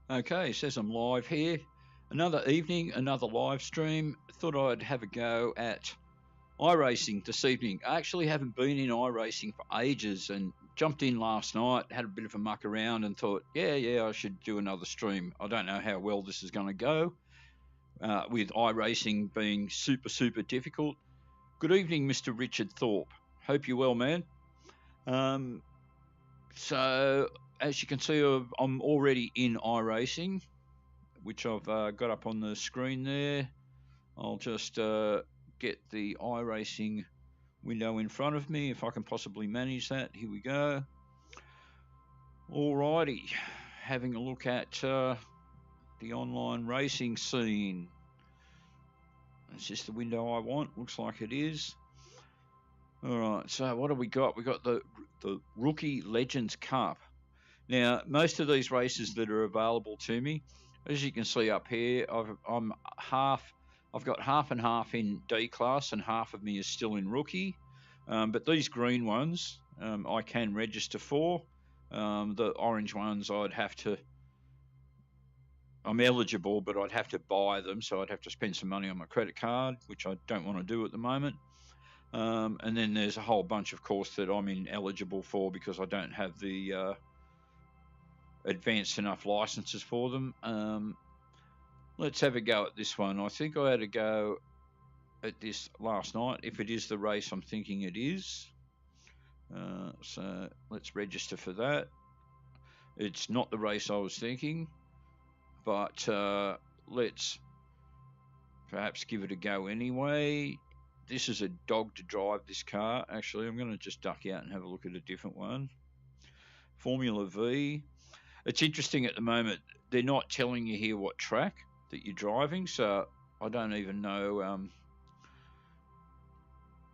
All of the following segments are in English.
Okay, it says I'm live here. Another evening, another live stream. Thought I'd have a go at iRacing this evening. I actually haven't been in iRacing for ages and jumped in last night, had a bit of a muck around and thought, yeah, I should do another stream. I don't know how well this is going to go with iRacing being super difficult. Good evening, Mr. Richard Thorpe. Hope you're well, man. So, as you can see, I'm already in iRacing, which I've got up on the screen there. I'll just get the iRacing window in front of me if I can possibly manage that. Here we go. Alrighty, having a look at the online racing scene. Is this the window I want? Looks like it is. Alright, so what have we got? We've got the Rookie Legends Cup. Now, most of these races that are available to me, as you can see up here, I've got half and half in D class and half of me is still in rookie. But these green ones I can register for. The orange ones I'm eligible, but I'd have to buy them, so I'd have to spend some money on my credit card, which I don't want to do at the moment. And then there's a whole bunch, of course, that I'm ineligible for because I don't have the advanced enough licenses for them. Let's have a go at this one. I think I had a go at this last night, if it is the race I'm thinking it is. So let's register for that. It's not the race I was thinking, but let's perhaps give it a go anyway. This is a dog to drive, this car. Actually, I'm going to just duck out and have a look at a different one. Formula V. It's interesting at the moment, they're not telling you here what track that you're driving, so I don't even know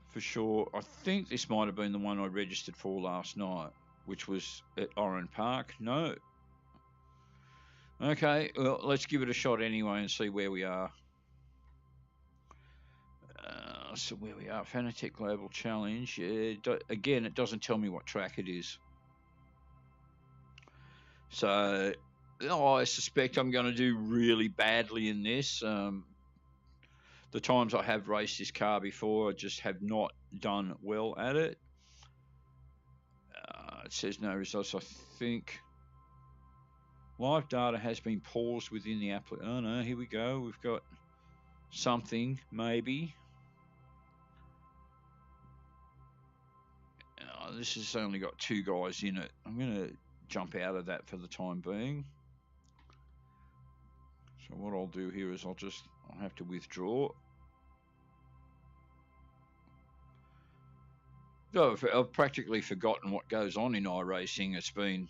for sure. I think this might have been the one I registered for last night, which was at Oran Park. No. Okay, well, let's give it a shot anyway and see where we are. So where we are, Fanatic Global Challenge. Again, it doesn't tell me what track it is. So I suspect I'm going to do really badly in this. The times I have raced this car before, I just have not done well at it. It says no results. I think live data has been paused within the app. Oh no, here we go. We've got something, maybe. This has only got 2 guys in it. I'm going to jump out of that for the time being. So what I'll do here is I'll have to withdraw. I've practically forgotten what goes on in iRacing. It's been,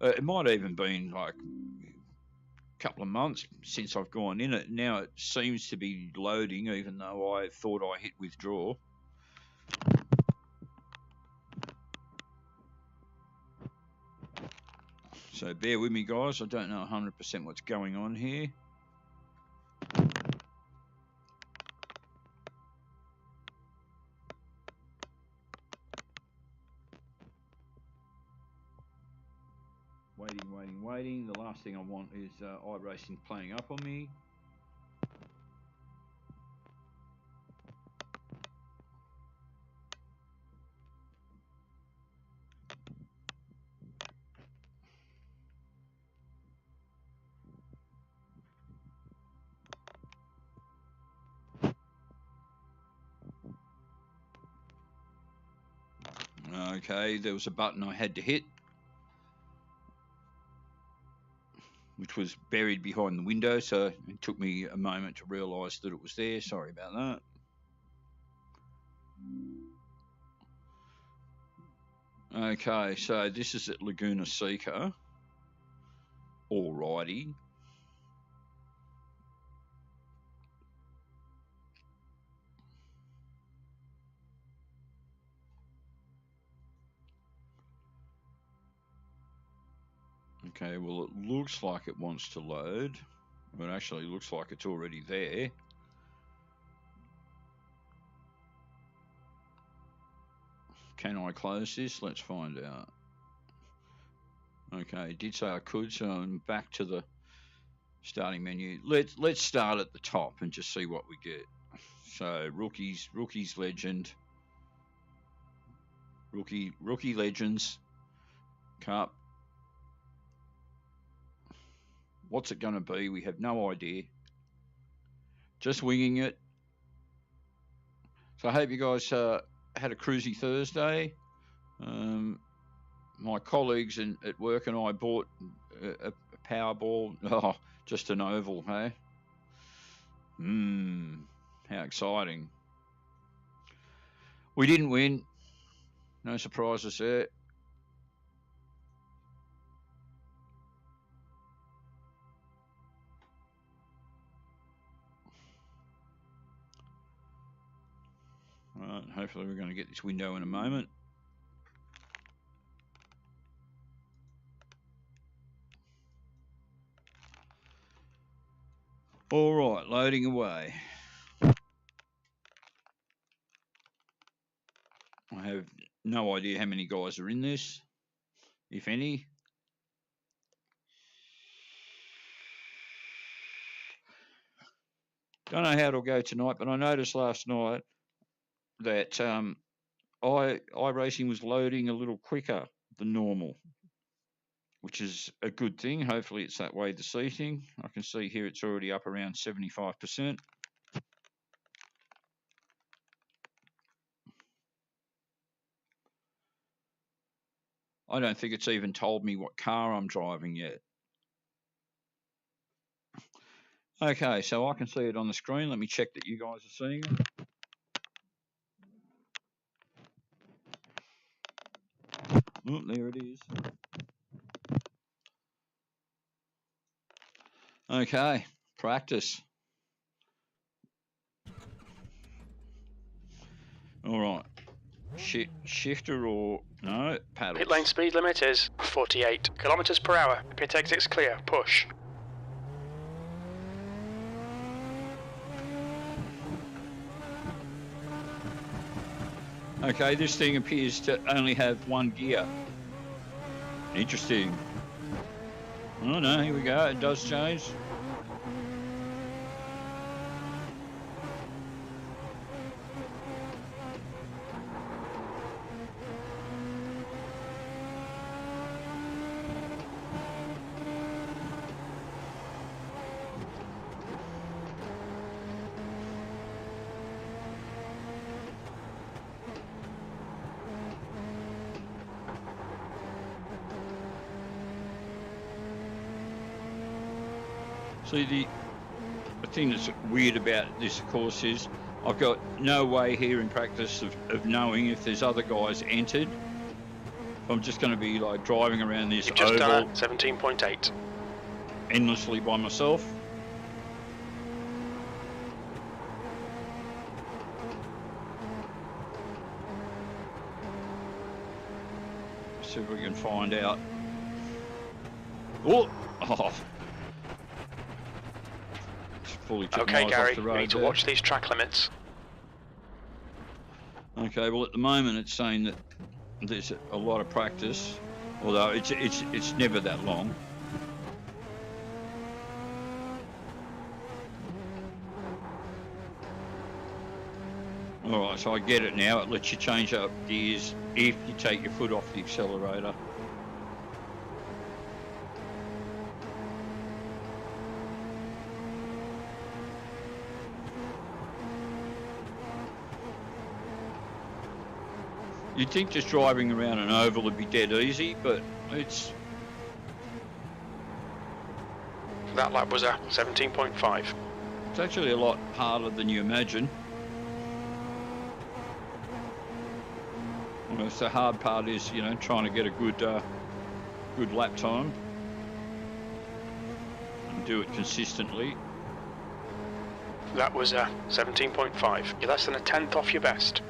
it might have even been like a couple of months since I've gone in it. Now it seems to be loading, even though I thought I hit withdraw. So bear with me, guys. I don't know 100% what's going on here. Waiting. The last thing I want is iRacing playing up on me. Okay, there was a button I had to hit, which was buried behind the window, so it took me a moment to realise that it was there. Sorry about that. Okay, so this is at Laguna Seca. Alrighty. Okay, well, it looks like it wants to load. It actually looks like it's already there. Can I close this? Let's find out. Okay, it did say I could, so I'm back to the starting menu. Let's start at the top and just see what we get. So rookies, legend, rookie legends, cup. What's it going to be? We have no idea. Just winging it. So I hope you guys had a cruisy Thursday. My colleagues at work and I bought a Powerball. Oh, just an oval, hey? How exciting. We didn't win. No surprises there. Right, hopefully we're going to get this window in a moment. All right, loading away. I have no idea how many guys are in this, if any. Don't know how it'll go tonight, but I noticed last night that iRacing was loading a little quicker than normal, which is a good thing. Hopefully it's that way this evening. I can see here it's already up around 75%. I don't think it's even told me what car I'm driving yet. Okay, so I can see it on the screen. Let me check that you guys are seeing it. Oh, there it is. Okay, practice. All right. Shifter or no, paddles. Pit lane speed limit is 48 kilometers per hour. Pit exit's clear. Push. Okay, this thing appears to only have one gear. Interesting. Oh no, here we go. It does change. See, the thing that's weird about this, of course, is I've got no way here in practice of knowing if there's other guys entered. I'm just going to be like driving around this You've just oval done a 17.8. endlessly by myself. See if we can find out. Oh! Fully took Okay, miles Gary, off the road you need to there. watch these track limits. Okay, well at the moment it's saying that there's a lot of practice, although it's never that long. All right, so I get it now. It lets you change up gears if you take your foot off the accelerator. You'd think just driving around an oval would be dead easy, but it's... That lap was a 17.5. It's actually a lot harder than you imagine. You know, so the hard part is, you know, trying to get a good lap time and do it consistently. That was a 17.5. You're less than a tenth off your best.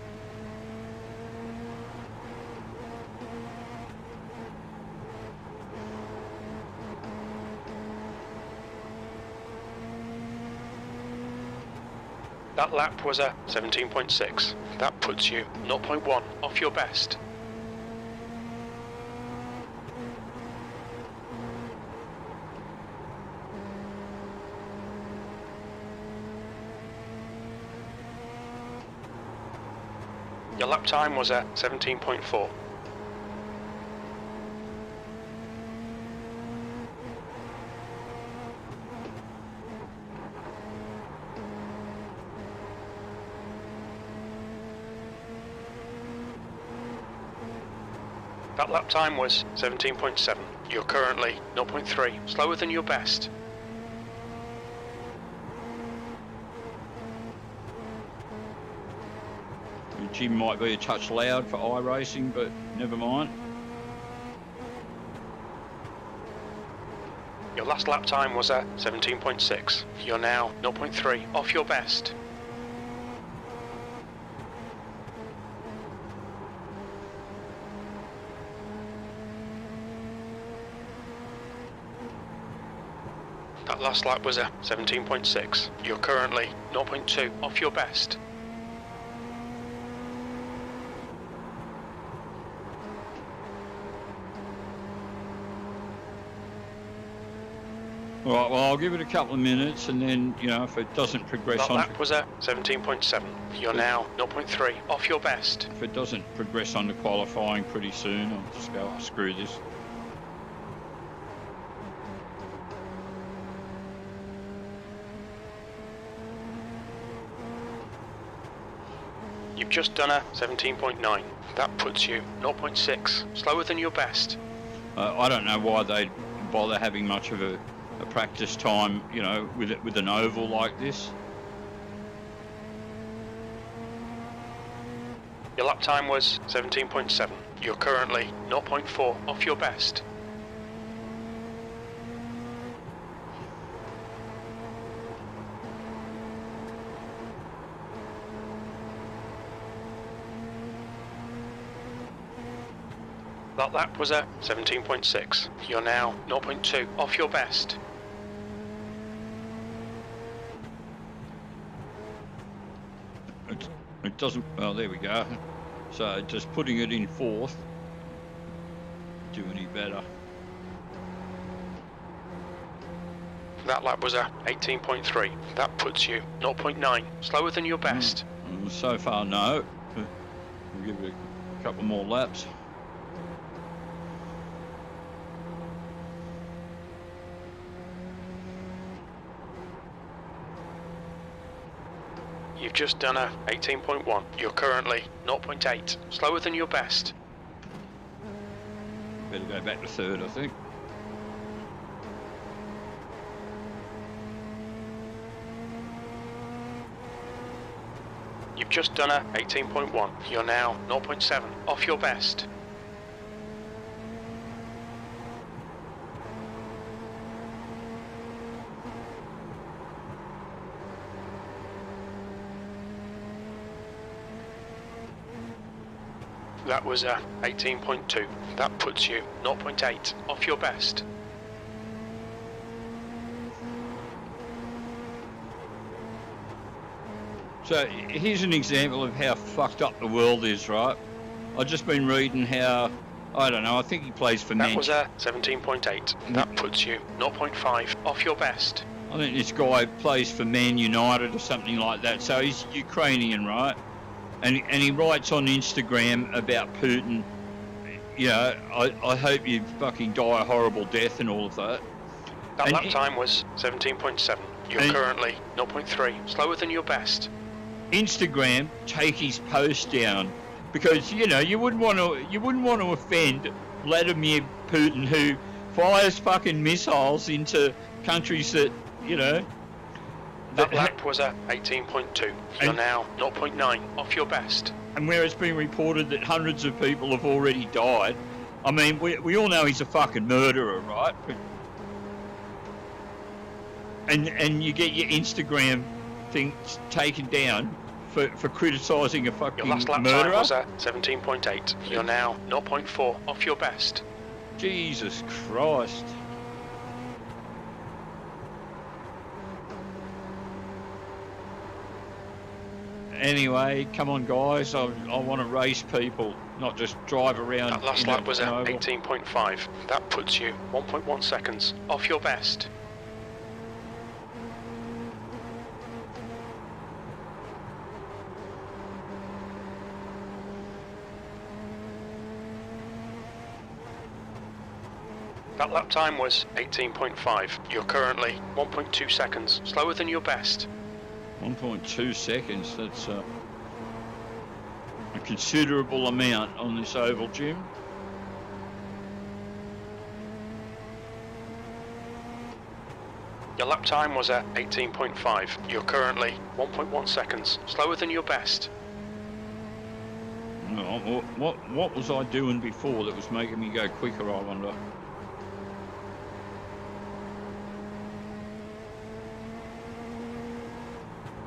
That lap was a 17.6. That puts you 0.1 off your best. Your lap time was a 17.4. That lap time was 17.7. You're currently 0.3, slower than your best. Jim might be a touch loud for iRacing, but never mind. Your last lap time was a 17.6. You're now 0.3 off your best. That last lap was a 17.6. You're currently 0.2 off your best. All right, well, I'll give it a couple of minutes, and then, you know, if it doesn't progress That on... lap was a 17.7. You're now 0.3 off your best. If it doesn't progress on to qualifying pretty soon, I'll just go, oh, screw this. You've just done a 17.9. That puts you 0.6, slower than your best. I don't know why they'd bother having much of a practice time, you know, with an oval like this. Your lap time was 17.7. You're currently 0.4 off your best. That lap was a 17.6. You're now 0.2 off your best. It doesn't, well, there we go. So just putting it in fourth, do any better. That lap was a 18.3. That puts you 0.9, slower than your best. So far, no. We'll give it a couple more laps. You've just done a 18.1. You're currently 0.8, slower than your best. Better go back to third, I think. You've just done a 18.1. You're now 0.7, off your best. That was a 18.2. That puts you 0.8 off your best. So here's an example of how fucked up the world is, right? I've just been reading how, I don't know, I think he plays for That was a 17.8. That puts you 0.5 off your best. I think this guy plays for Man United or something like that. So he's Ukrainian, right? And he writes on Instagram about Putin, you know, I hope you fucking die a horrible death and all of that. That lap time was 17.7. You're currently 0.3, slower than your best. Instagram, take his post down, because, you know, you wouldn't want to offend Vladimir Putin, who fires fucking missiles into countries that, you know... That lap was a 18.2. You're now 0.9 off your best. And where it's been reported that hundreds of people have already died, I mean, we all know he's a fucking murderer, right? And you get your Instagram thing taken down for criticising a fucking murderer. Your last lap murderer. time was a 17.8. You're now 0.4 off your best. Jesus Christ. Anyway, come on, guys. I want to race people, not just drive around. That last lap was at 18.5. That puts you 1.1 seconds off your best. That lap time was 18.5. You're currently 1.2 seconds slower than your best. 1.2 seconds, that's a considerable amount on this oval, Jim. Your lap time was at 18.5. You're currently 1.1 seconds slower than your best. Oh, what was I doing before that was making me go quicker, I wonder?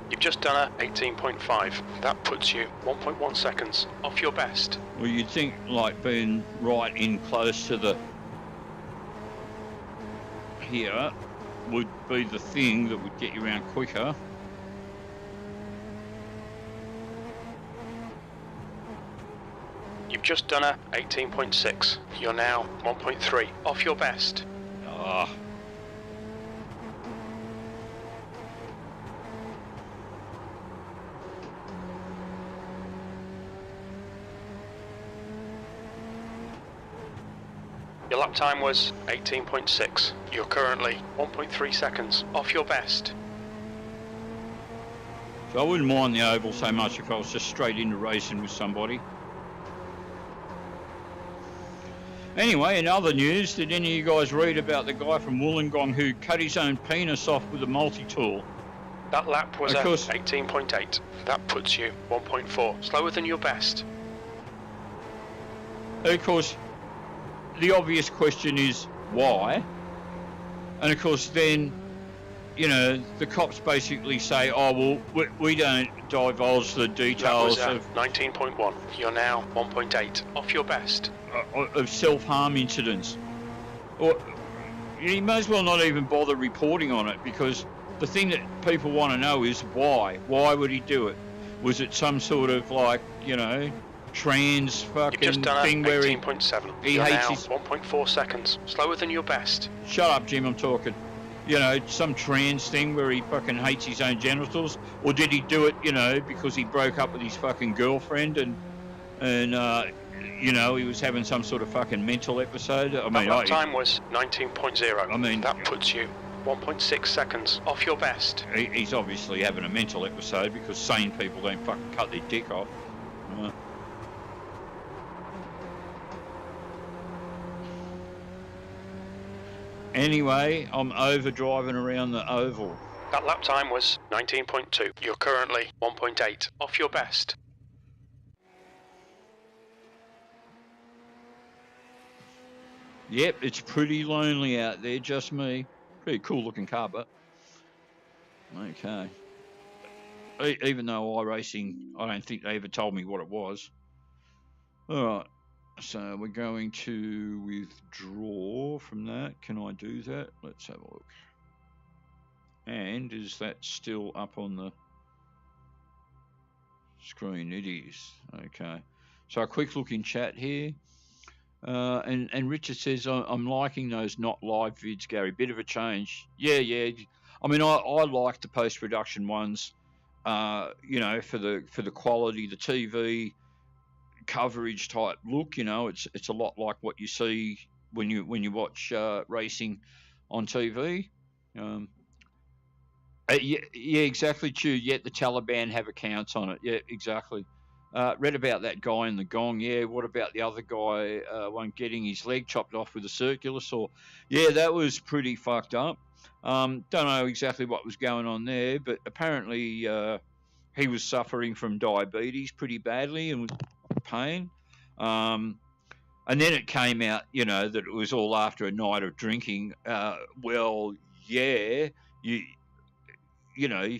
You've just done a 18.5. That puts you 1.1 seconds off your best. Well, you'd think like being right in close to the here would be the thing that would get you around quicker. You've just done a 18.6. You're now 1.3 off your best. Ah. Your lap time was 18.6. You're currently 1.3 seconds off your best. So I wouldn't mind the oval so much if I was just straight into racing with somebody. Anyway, in other news, did any of you guys read about the guy from Wollongong who cut his own penis off with a multi-tool? That lap was at 18.8. That puts you 1.4 slower than your best. Of course, the obvious question is why? And of course then, you know, the cops basically say, oh, well, we don't divulge the details that was of 19.1. You're now 1.8 off your best. Of self-harm incidents. Or you may as well not even bother reporting on it, because the thing that people want to know is why. Why would he do it? Was it some sort of like, you know, trans fucking You've just done thing where 18.7. he You're hates now his... 1.4 seconds slower than your best. Shut up, Jim, I'm talking. You know, some trans thing where he fucking hates his own genitals? Or did he do it, you know, because he broke up with his fucking girlfriend and you know, he was having some sort of fucking mental episode? I mean, that time was 19.0. I mean, that puts you 1.6 seconds off your best. He's obviously having a mental episode, because sane people don't fucking cut their dick off. Anyway, I'm overdriving around the oval. That lap time was 19.2. You're currently 1.8 off your best. Yep, it's pretty lonely out there, just me. Pretty cool looking car, but okay. Even though iRacing, I don't think they ever told me what it was. Alright, so we're going to withdraw from that. Can I do that? Let's have a look. And is that still up on the screen? It is. Okay. So a quick look in chat here. And Richard says, I'm liking those not live vids, Gary. Bit of a change. Yeah. I mean, I like the post-production ones, you know, for the quality, the TV coverage type look. You know, it's a lot like what you see when you watch racing on TV. Yeah, exactly, Stu. Yet the Taliban have accounts on it. Yeah, exactly. Read about that guy in the gong. Yeah, what about the other guy, one getting his leg chopped off with a circular saw? Yeah, that was pretty fucked up. Don't know exactly what was going on there, but apparently he was suffering from diabetes pretty badly and was in pain. And then it came out, you know, that it was all after a night of drinking. Well, yeah, you know,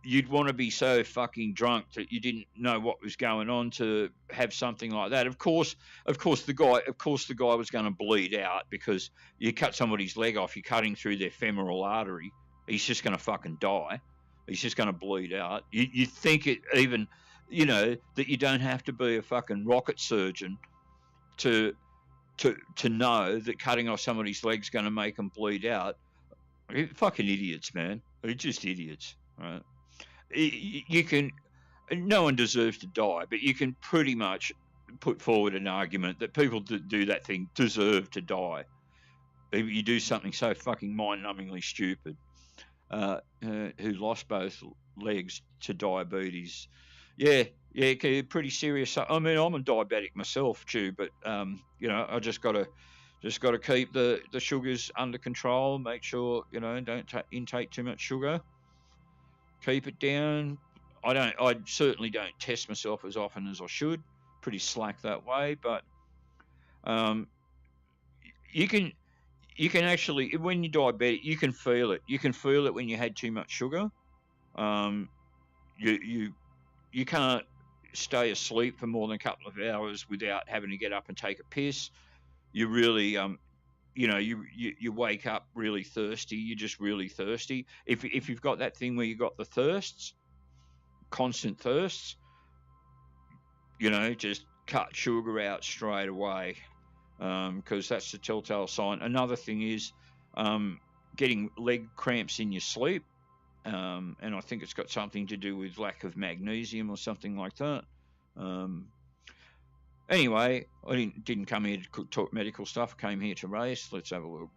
you'd want to be so fucking drunk that you didn't know what was going on to have something like that. Of course the guy was going to bleed out, because you cut somebody's leg off, you're cutting through their femoral artery. He's just going to fucking die. He's just going to bleed out. You think it even, you know, that you don't have to be a fucking rocket surgeon to know that cutting off somebody's leg's going to make them bleed out. You're fucking idiots, man. You're just idiots, right? You can, no one deserves to die, but you can pretty much put forward an argument that people that do that thing deserve to die. you do something so fucking mind-numbingly stupid, who lost both legs to diabetes. Yeah, pretty serious. I mean, I'm a diabetic myself too, but you know, I just got to keep the sugars under control. Make sure, you know, don't intake too much sugar. Keep it down. I certainly don't test myself as often as I should. Pretty slack that way, but you can actually, when you're diabetic, you can feel it. You can feel it when you had too much sugar. You can't stay asleep for more than a couple of hours without having to get up and take a piss. You really you know, you wake up really thirsty. You're just really thirsty. If you've got that thing where you got the thirsts, constant thirsts, you know, just cut sugar out straight away, because that's the telltale sign. Another thing is getting leg cramps in your sleep, and I think it's got something to do with lack of magnesium or something like that. Anyway, I didn't come here to talk medical stuff. I came here to race. Let's have a look.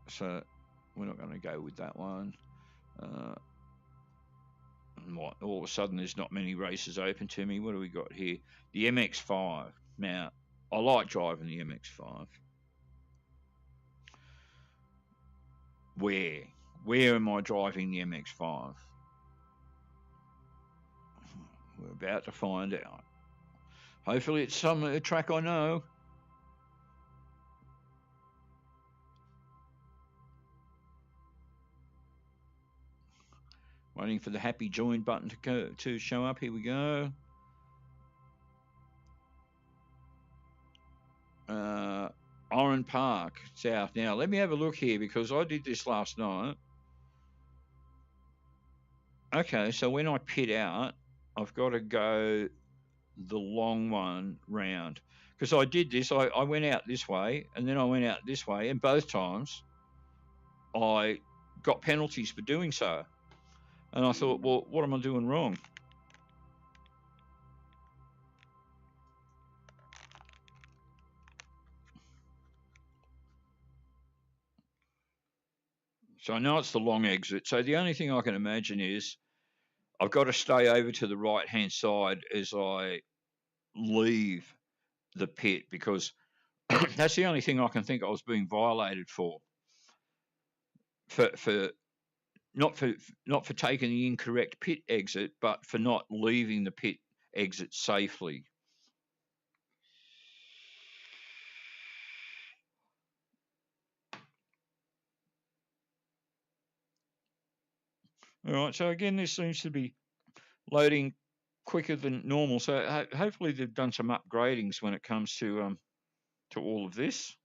So we're not going to go with that one. All of a sudden, there's not many races open to me. What do we got here? The MX-5. Now, I like driving the MX-5. Where am I driving the MX-5? We're about to find out. Hopefully it's a track I know. Waiting for the happy join button to show up. Here we go. Oran Park, South. Now, let me have a look here because I did this last night. Okay, so when I pit out, I've got to go the long one round. Because I did this, I went out this way, and then I went out this way, and both times I got penalties for doing so. And I thought, well, what am I doing wrong? So I know it's the long exit. So the only thing I can imagine is I've got to stay over to the right-hand side as I leave the pit, because that's the only thing I can think I was being violated for. Not for taking the incorrect pit exit, but for not leaving the pit exit safely. All right, so again, this seems to be loading quicker than normal. So hopefully they've done some upgradings when it comes to all of this,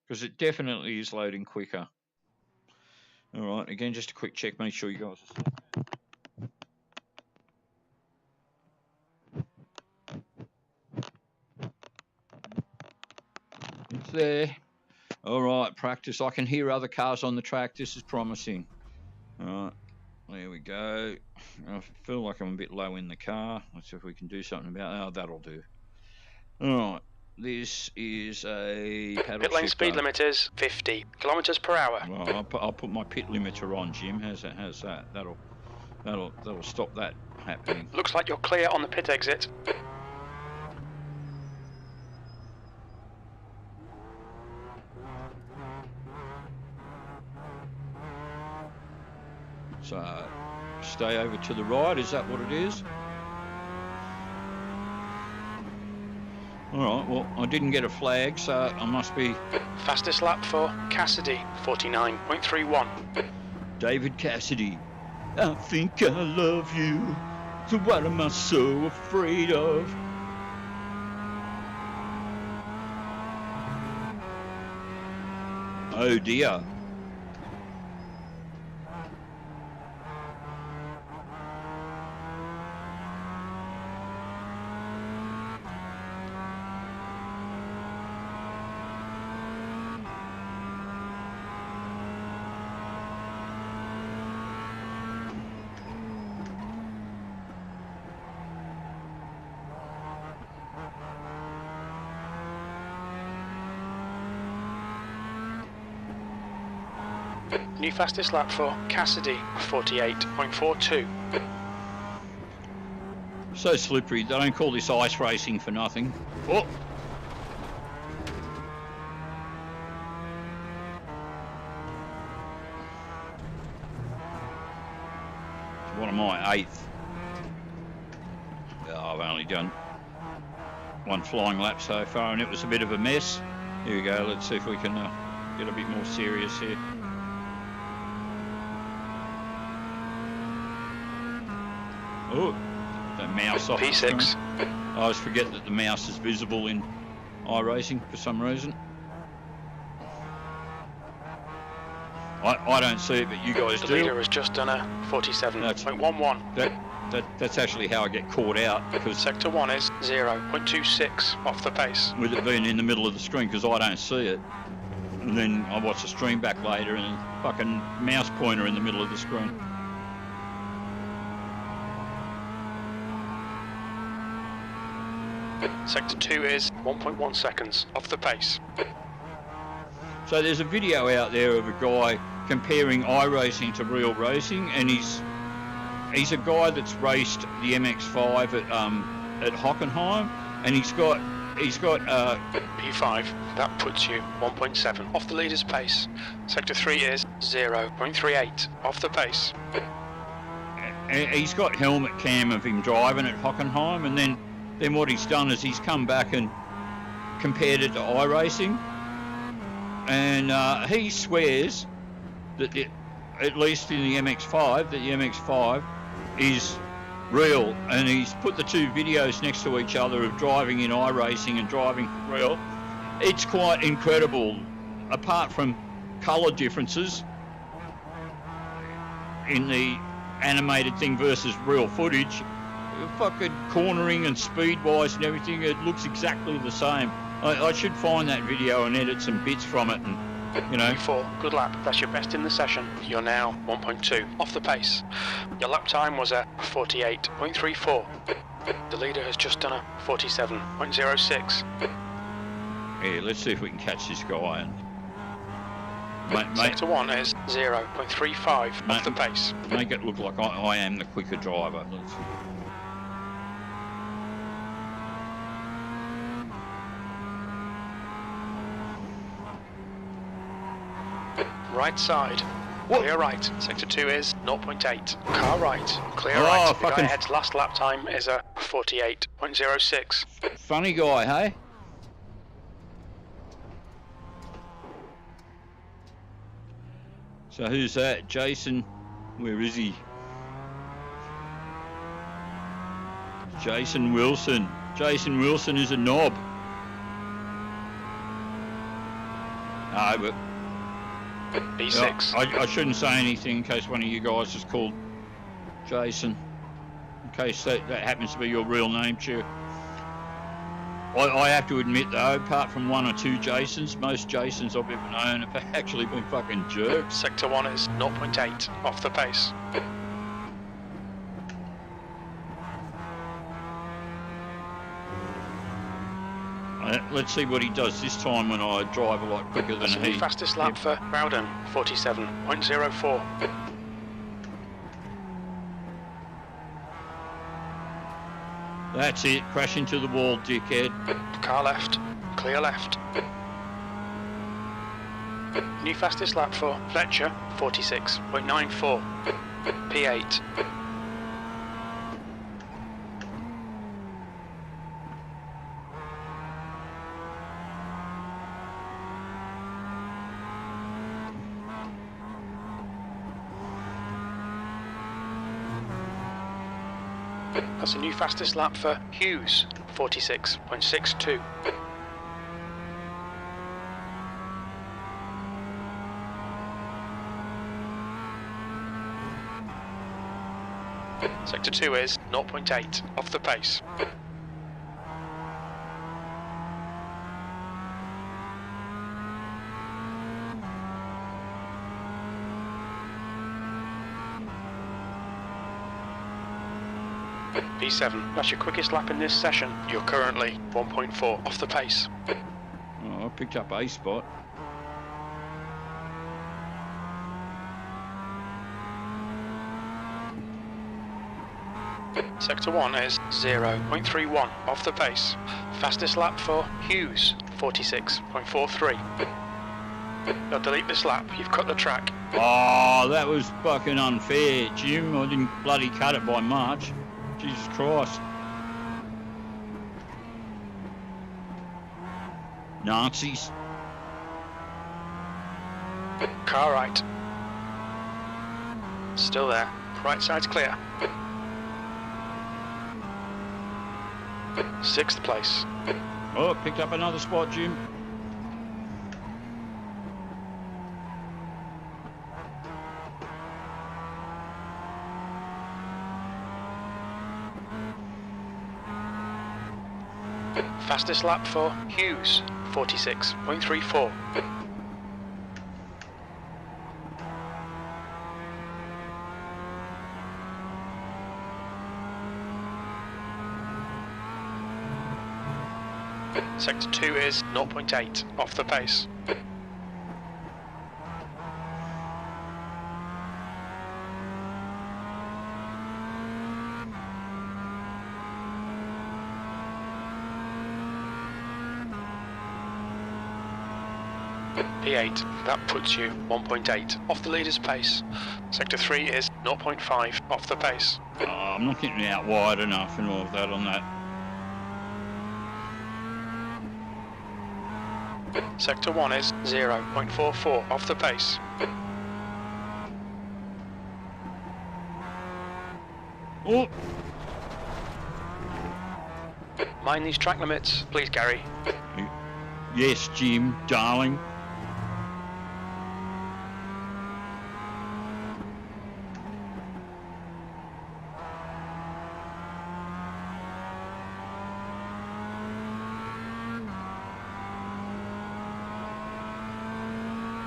because it definitely is loading quicker. All right, again, just a quick check, make sure you guys are still. It's there. All right, practice. I can hear other cars on the track. This is promising. All right, there we go. I feel like I'm a bit low in the car. Let's see if we can do something about that. Oh, that'll do. All right, this is a paddle pit lane shifter. Speed limit is 50 kilometers per hour. Well, I'll put my pit limiter on, Jim. How's that? That'll stop that happening. Looks like you're clear on the pit exit. So, stay over to the right, is that what it is? Alright, well, I didn't get a flag, so I must be... Fastest lap for Cassidy, 49.31. David Cassidy. I think I love you, so what am I so afraid of? Oh dear. New fastest lap for Cassidy, 48.42. So slippery, they don't call this ice racing for nothing. Oh! What am I, 8th? I've only done one flying lap so far and it was a bit of a mess. Here we go, let's see if we can get a bit more serious here. Oh, the mouse off P6. the screen. I always forget that the mouse is visible in iRacing for some reason. I don't see it, but you guys do. The leader has just done a 47.11. That's actually how I get caught out, because Sector 1 is 0.26 off the pace. with it being in the middle of the screen, because I don't see it. And then I watch the stream back later and fucking mouse pointer in the middle of the screen. Sector 2 is 1.1 seconds off the pace. So there's a video out there of a guy comparing iRacing to real racing, and he's a guy that's raced the MX-5 at Hockenheim, and he's got P5, that puts you 1.7 off the leader's pace. Sector 3 is 0.38 off the pace. He's got helmet cam of him driving at Hockenheim, and then what he's done is he's come back and compared it to iRacing, and he swears that at least in the MX-5, that the MX-5 is real, and he's put the two videos next to each other of driving in iRacing and driving real. It's quite incredible, apart from colour differences in the animated thing versus real footage. Fucking cornering and speed wise and everything, it looks exactly the same. I should find that video and edit some bits from it, and you know. P4, good lap, that's your best in the session. You're now 1.2 off the pace. Your lap time was a 48.34. The leader has just done a 47.06. Yeah, let's see if we can catch this guy. And Sector 1 is 0.35 off the pace. Make it look like I am the quicker driver. Let's see. Right side. What? Clear right. Sector 2 is 0.8. Car right. Clear Oh, right. The fucking- guy ahead's last lap time is a 48.06. Funny guy, hey? So who's that? Jason? Where is he? Jason Wilson. Jason Wilson is a knob. No, but B6. I shouldn't say anything in case one of you guys is called Jason. In case that happens to be your real name, Chew. I have to admit though, apart from one or two Jasons, most Jasons I've ever known have actually been fucking jerks. Sector 1 is 0.8 off the pace. Let's see what he does this time when I drive a lot quicker than That's the he. fastest lap for Bowden, 47.04. That's it, crash into the wall, dickhead. Car left, clear left. New fastest lap for Fletcher, 46.94. P8. That's a new fastest lap for Hughes, 46.62. Sector 2 is 0.8 off the pace. P7, that's your quickest lap in this session. You're currently 1.4 off the pace. Oh, I picked up a spot. Sector 1 is 0.31 off the pace. Fastest lap for Hughes, 46.43. You'll delete this lap, you've cut the track. Oh, that was fucking unfair, Jim. I didn't bloody cut it by much. Jesus Christ. Nazis. Car right. Still there. Right side's clear. 6th place. Oh, picked up another spot, Jim. Fastest lap for Hughes, 46.34. Sector 2 is 0.8 off the pace. P8, that puts you 1.8 off the leader's pace. Sector 3 is 0.5 off the pace. Oh, I'm not getting out wide enough and all of that on that. Sector 1 is 0.44 off the pace. Oh! Mind these track limits, please, Gary. Yes, Jim, darling.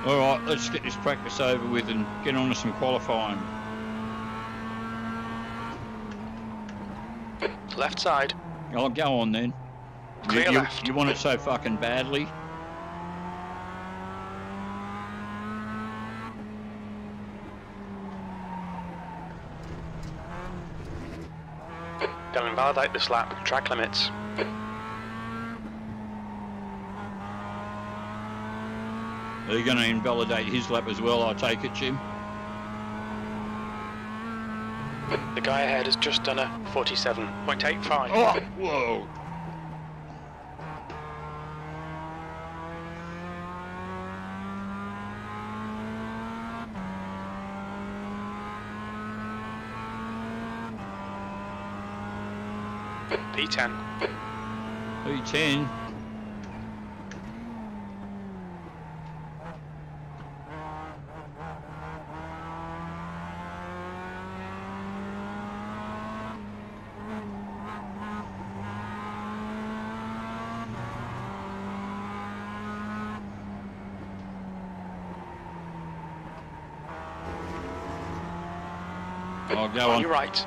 Alright, let's get this practice over with and get on to some qualifying. Left side. I'll go on then. Clear left. You want it so fucking badly? Don't invalidate this lap. Track limits. Are you going to invalidate his lap as well, I take it, Jim? The guy ahead has just done a 47.85. Oh, whoa! P10. P10. I'll go on. You're right.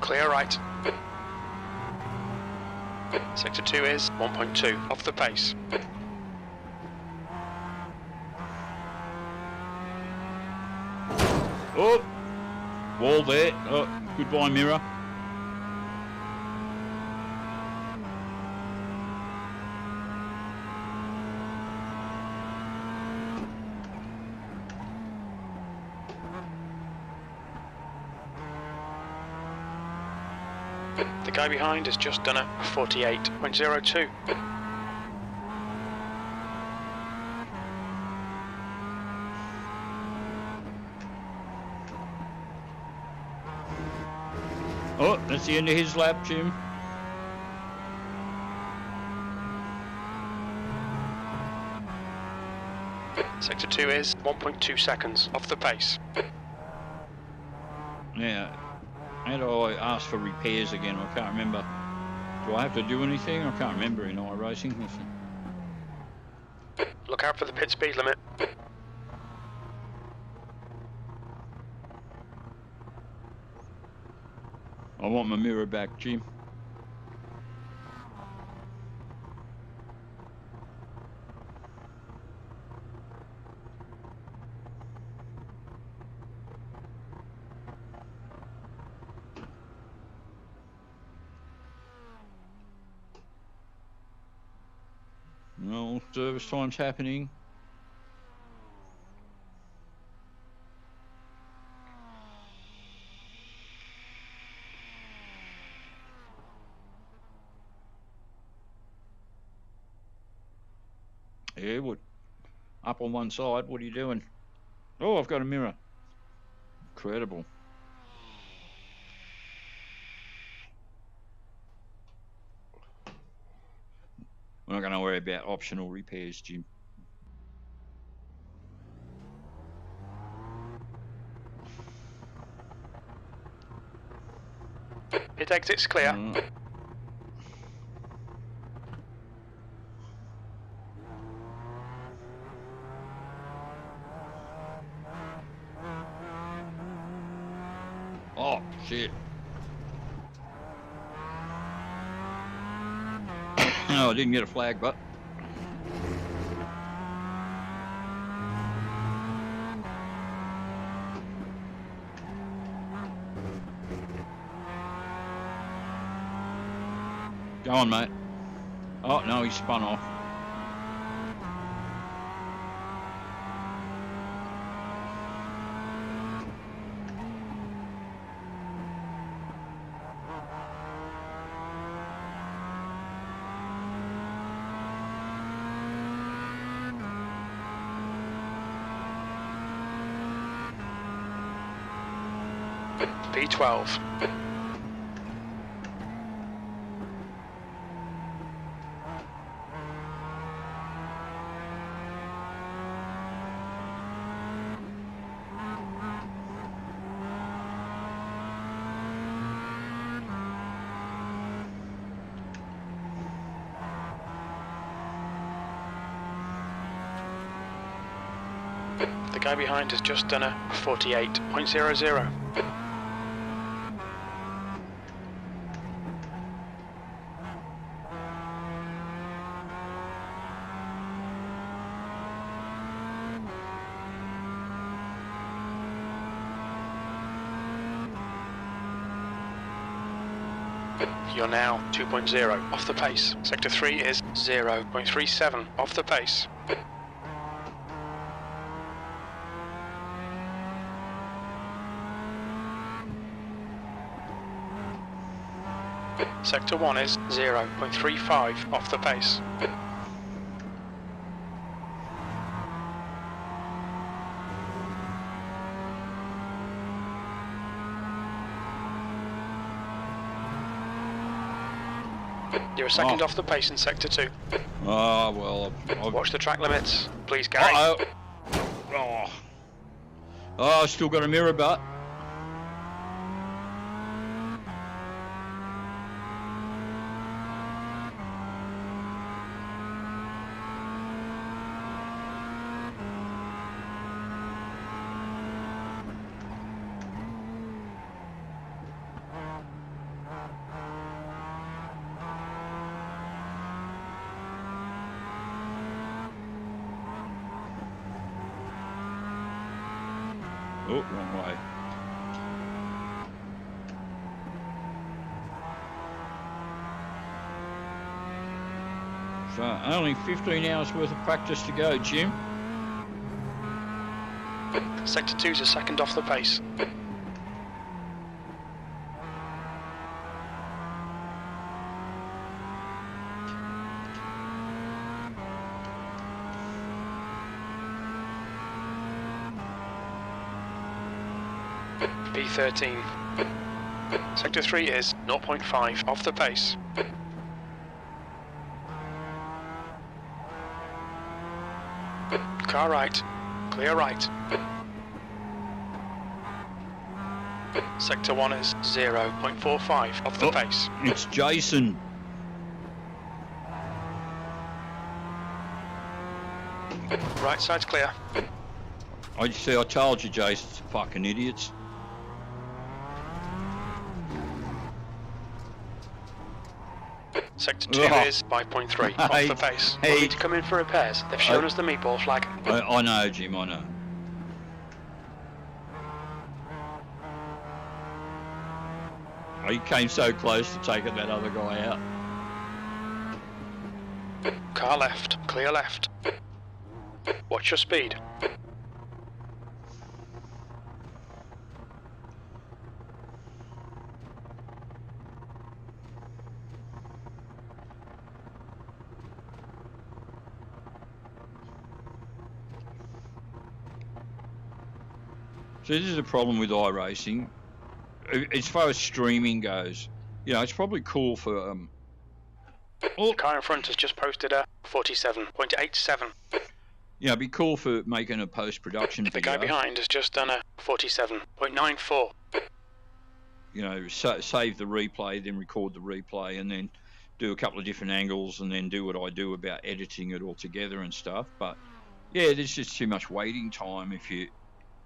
Clear right. Sector 2 is 1.2 off the pace. Oh! Wall there. Oh, goodbye, mirror. The guy behind has just done a 48.02. Oh, that's the end of his lap, Jim. Sector 2 is 1.2 seconds off the pace. Now, how do I ask for repairs again? I can't remember. Do I have to do anything? I can't remember in iRacing. Look out for the pit speed limit. I want my mirror back, Jim. No service time's happening. Yeah, what? Up on one side. What are you doing? Oh, I've got a mirror. Incredible. We're not going to worry about optional repairs, Jim. Pit exit's clear. Oh, shit. No, I didn't get a flag, but... Go on, mate. Oh, no, he spun off. P12. The guy behind has just done a 48.00. You're now 2.0 off the pace. Sector 3 is 0.37 off the pace. Sector 1 is 0.35 off the pace. You're a second off the pace in Sector 2. Oh, well... Watch the track limits, please, Gary. Oh, I still got a mirror, but... Oh, wrong way. So, only 15 hours worth of practice to go, Jim. Sector 2's a second off the pace. B13. Sector 3 is 0.5 off the pace. Car right, clear right. Sector 1 is 0.45 off the pace. It's Jason. Right side's clear. I told you, Jason's fucking idiots. Sector 2 is 5.3 off the pace. We'll need to come in for repairs. They've shown us the meatball flag. I know, Jim, I know. He came so close to taking that other guy out. Car left, Clear left. Watch your speed. So this is a problem with iRacing. As far as streaming goes, you know, it's probably cool for... The car in front has just posted a 47.87. Yeah, it'd be cool for making a post-production video. The guy behind has just done a 47.94. You know, save the replay, then record the replay, and then do a couple of different angles, and then do what I do about editing it all together and stuff. But yeah, there's just too much waiting time if you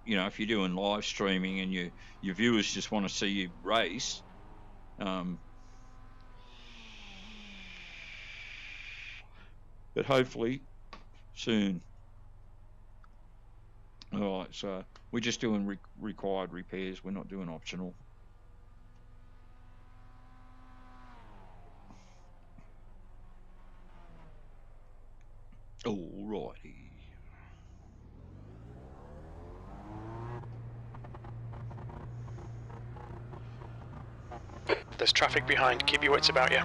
know, if you're doing live streaming and your viewers just want to see you race. But hopefully soon. All right, so we're just doing required repairs. We're not doing optional. Alrighty. There's traffic behind. Keep your wits about you.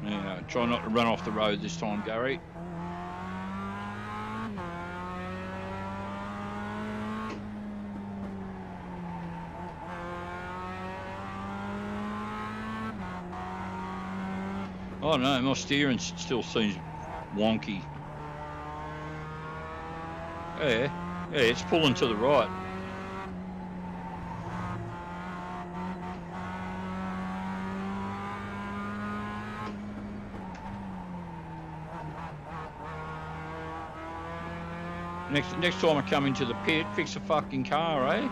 Yeah, try not to run off the road this time, Gary. Oh no, my steering still seems wonky. Yeah, it's pulling to the right. Next time I come into the pit, fix the fucking car, eh?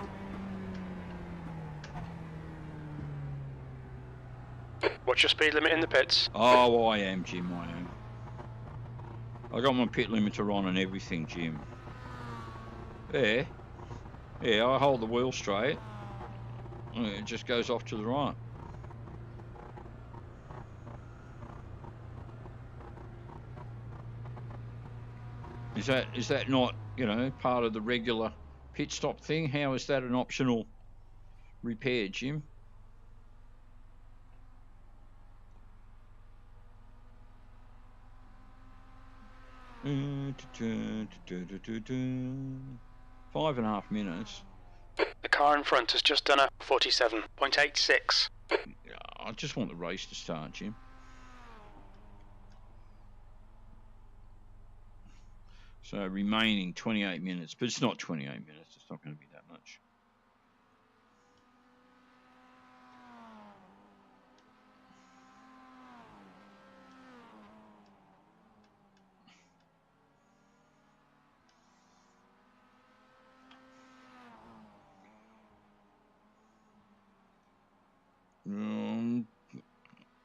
What's your speed limit in the pits? Oh, I am, Jim, I am. I got my pit limiter on and everything, Jim. Yeah, I hold the wheel straight. It just goes off to the right. Is that not, you know, part of the regular pit stop thing? How is that an optional repair, Jim? Five and a half minutes. The car in front has just done a 47.86. I just want the race to start, Jim. So remaining 28 minutes, but it's not 28 minutes. It's not going to be that much.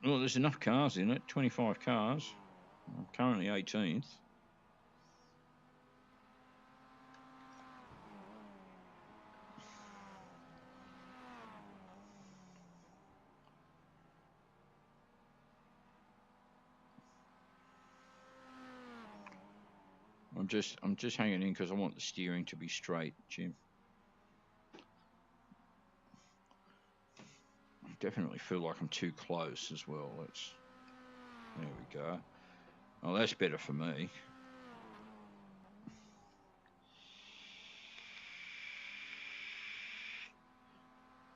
Well, there's enough cars in it, 25 cars. I'm currently 18th. I'm just hanging in because I want the steering to be straight, Jim. I definitely feel like I'm too close as well. There we go. Oh, that's better for me.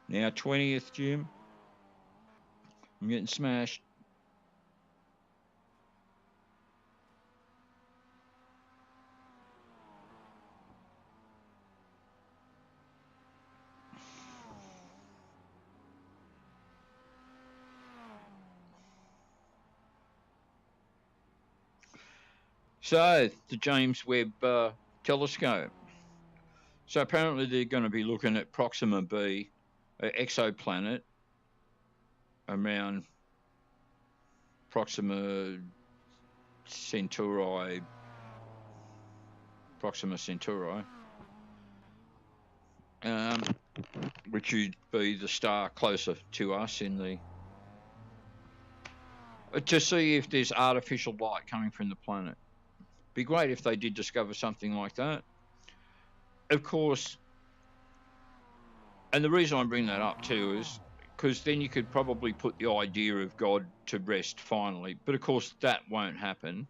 Now 20th, Jim. I'm getting smashed. So, the James Webb telescope. So apparently they're going to be looking at Proxima b, an exoplanet around Proxima Centauri. which would be the star closer to us in the... to see if there's artificial light coming from the planet. Be great if they did discover something like that. Of course, and the reason I bring that up too is because then you could probably put the idea of God to rest finally. But of course, that won't happen.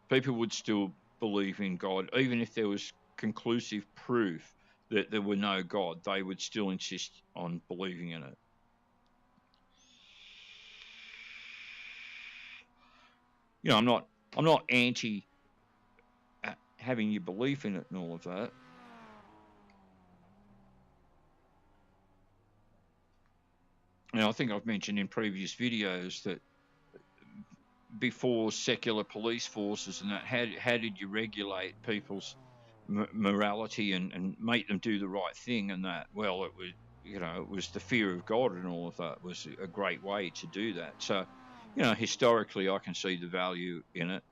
People would still believe in God, even if there was conclusive proof that there were no God. They would still insist on believing in it. You know, I'm not anti having your belief in it and all of that. Now, I think I've mentioned in previous videos that before secular police forces and that, how did you regulate people's morality and make them do the right thing and that? Well, it was, you know, it was the fear of God and all of that was a great way to do that. So, you know, historically, I can see the value in it.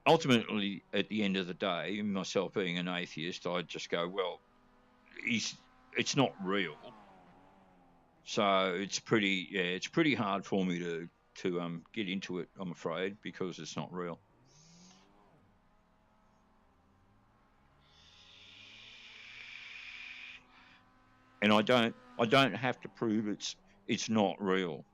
Ultimately, at the end of the day, myself being an atheist, I'd just go, well, it's not real. So it's pretty hard for me to get into it, I'm afraid, because it's not real. And I don't have to prove it's not real.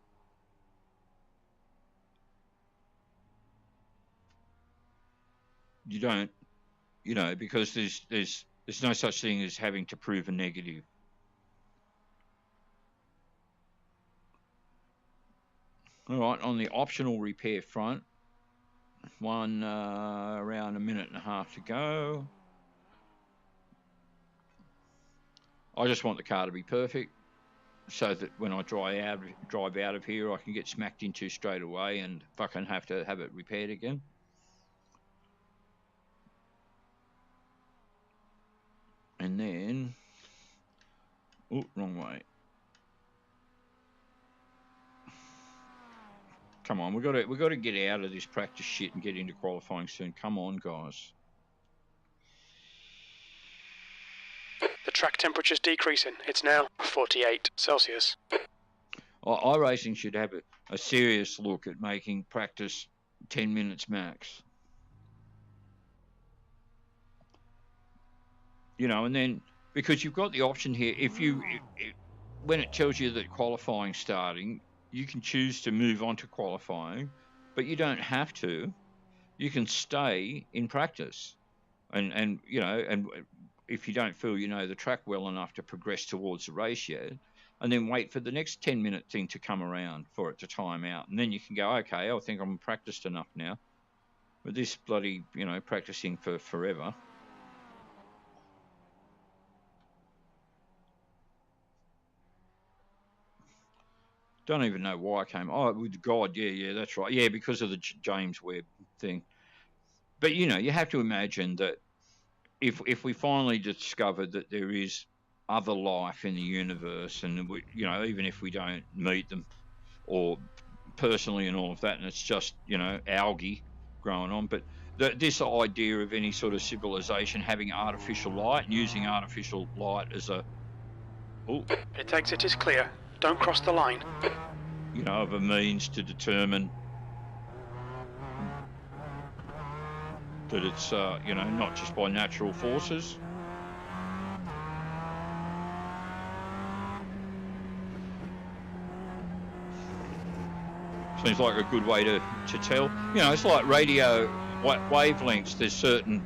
You don't, you know, because there's no such thing as having to prove a negative. All right, on the optional repair front, around a minute and a half to go. I just want the car to be perfect so that when I drive out of here, I can get smacked into straight away and fucking have to have it repaired again. And then, oh, wrong way. Come on, we got to get out of this practice shit and get into qualifying soon. Come on, guys. The track temperature's decreasing. It's now 48 Celsius. iRacing should have a serious look at making practice 10 minutes max. You know, and then, because you've got the option here, when it tells you that qualifying's starting, you can choose to move on to qualifying, but you don't have to. You can stay in practice, and you know, and if you don't feel you know the track well enough to progress towards the race yet, and then wait for the next 10-minute thing to come around for it to time out, and then you can go, okay, I think I'm practiced enough now. But this bloody, you know, practicing for forever. Don't even know why I came. Oh, with God, yeah, that's right. Yeah, because of the James Webb thing. But, you know, you have to imagine that if we finally discovered that there is other life in the universe, and, we, you know, even if we don't meet them or personally and all of that, and it's just, you know, algae growing on, but this idea of any sort of civilization having artificial light and using artificial light as a... Oh. Its exit is clear. Don't cross the line. You know, of a means to determine that it's, you know, not just by natural forces. Seems like a good way to tell. You know, it's like radio wavelengths. There's certain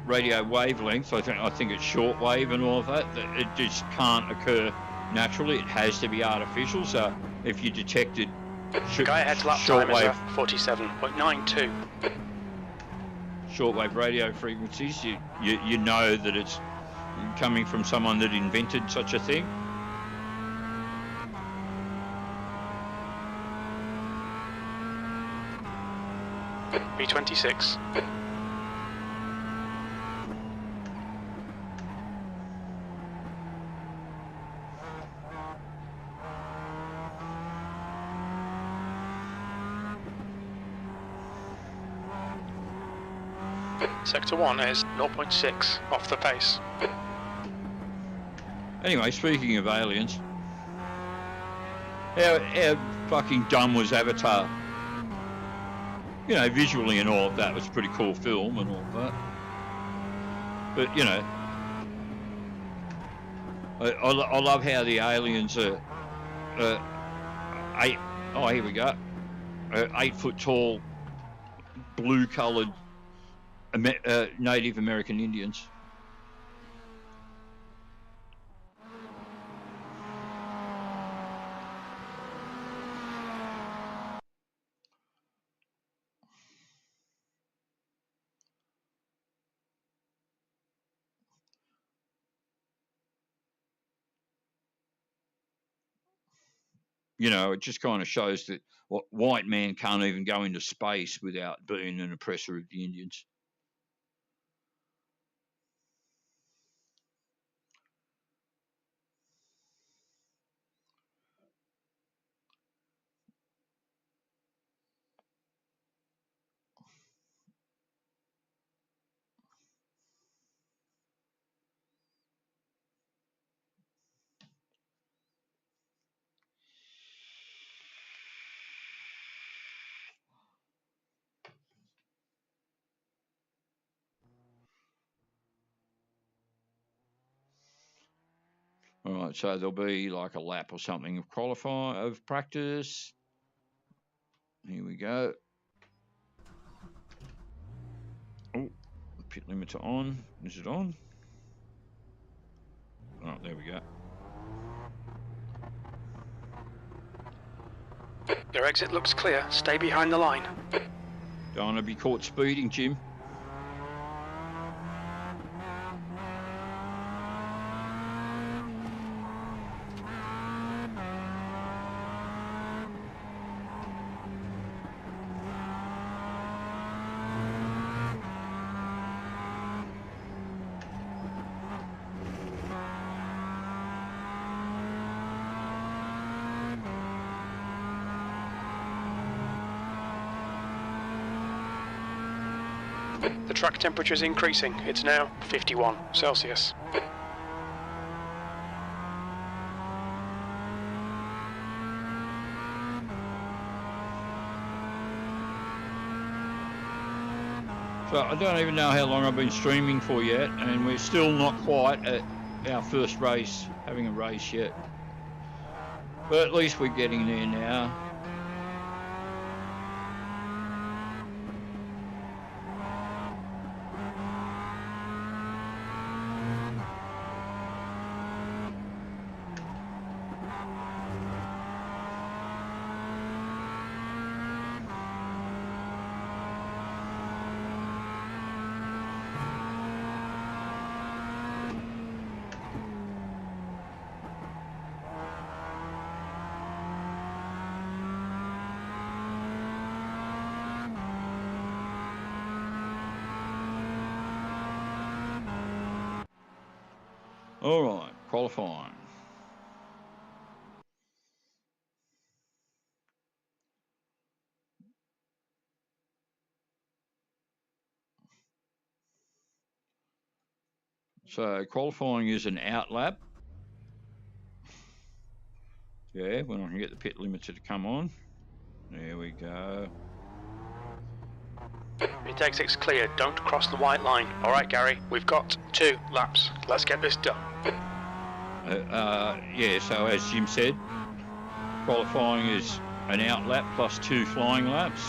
radio wavelengths. I think it's shortwave and all of that. That it just can't occur naturally. It has to be artificial. So if you detected Guy ahead's lap time is 47.92. Shortwave radio frequencies, you know that it's coming from someone that invented such a thing. B26. Sector 1 is 0.6 off the pace. Anyway, speaking of aliens, how fucking dumb was Avatar? You know, visually and all of that was a pretty cool film and all that. But, you know, I love how the aliens are here we go. 8 foot tall, blue coloured Native American Indians. You know, it just kind of shows that white man can't even go into space without being an oppressor of the Indians. All right, so there'll be like a lap or something of practice. Here we go. Oh, pit limiter on. Is it on? Oh, there we go. Your exit looks clear. Stay behind the line. Don't want to be caught speeding, Jim. The track temperature is increasing. It's now 51 Celsius. So I don't even know how long I've been streaming for yet, and we're still not quite at our first race, having a race yet. But at least we're getting there now. All right, qualifying. So qualifying is an out lap. Yeah, when I can get the pit limiter to come on. There we go. Pit exit's clear. Don't cross the white line. All right, Gary. We've got 2 laps. Let's get this done. Yeah, so as Jim said, qualifying is an out lap plus 2 flying laps.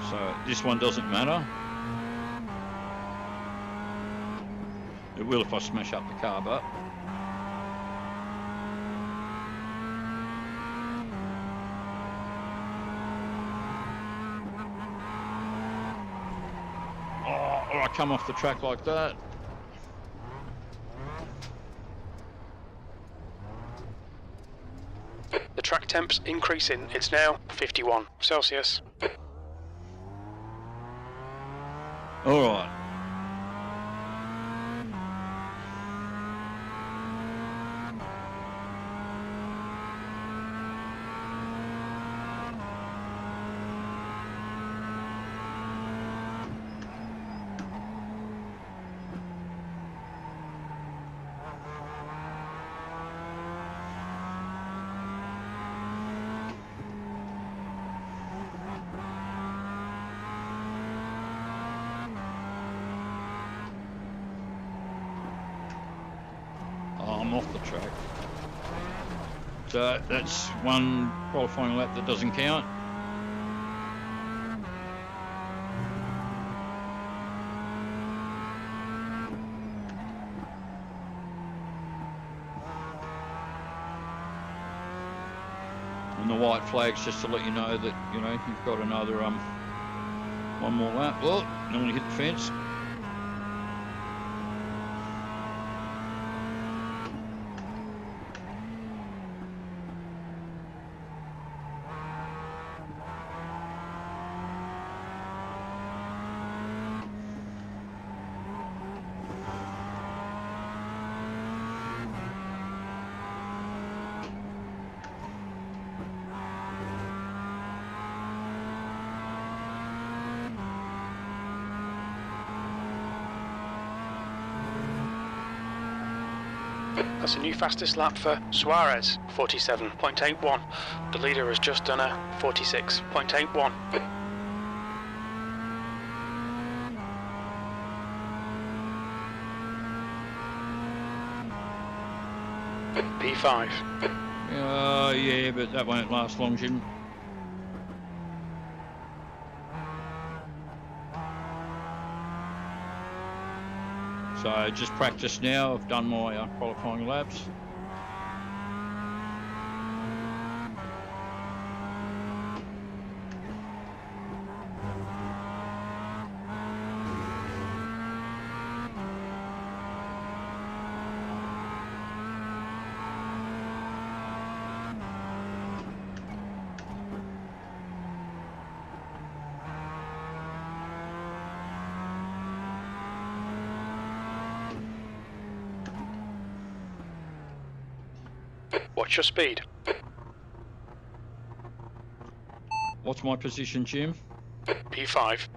So this one doesn't matter. It will if I smash up the car, but or I come off the track like that. The track temp's increasing. It's now 51 Celsius. All right. come off the track. So that's one qualifying lap that doesn't count. And the white flag's just to let you know that, you know, you've got another one more lap. Oh, nearly hit the fence. That's a new fastest lap for Suarez, 47.81. The leader has just done a 46.81. P5. Yeah, but that won't last long, Jim. So just practice now. I've done my qualifying laps. What's your speed? What's my position, Jim? P5.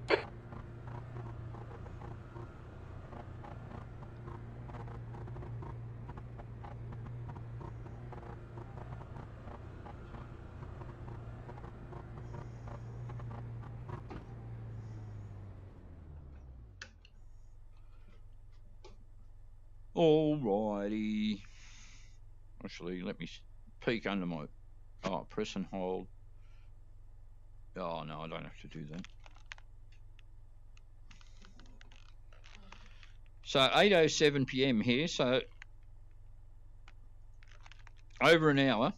Alrighty. Actually, let me peek under my... Oh, press and hold. Oh, no, I don't have to do that. So 8:07 p.m. here, so over an hour.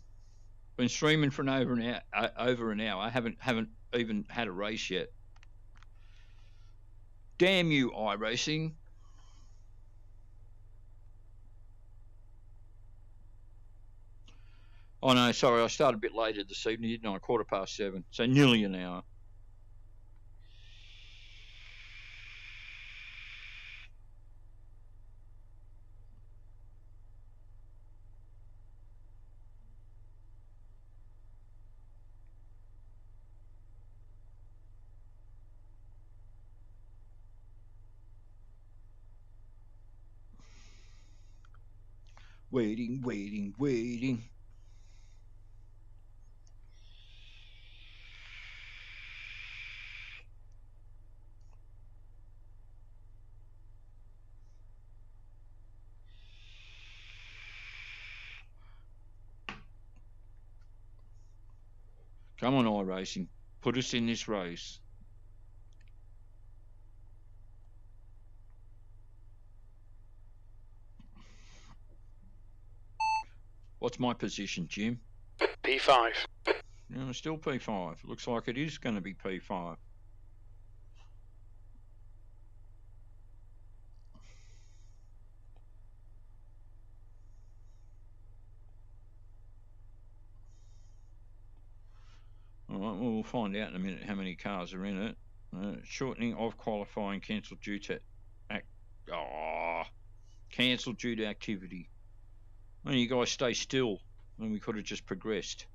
Been streaming for over an hour. I haven't even had a race yet. Damn you, iRacing. Oh no, sorry, I started a bit later this evening, didn't I? 7:15, so nearly an hour. Waiting. Come on, iRacing. Put us in this race. What's my position, Jim? P5. No, still P5. Looks like it is going to be P5. All right, well, we'll find out in a minute how many cars are in it. Shortening of qualifying cancelled due to cancelled due to activity. Well, you guys stay still, and we could have just progressed.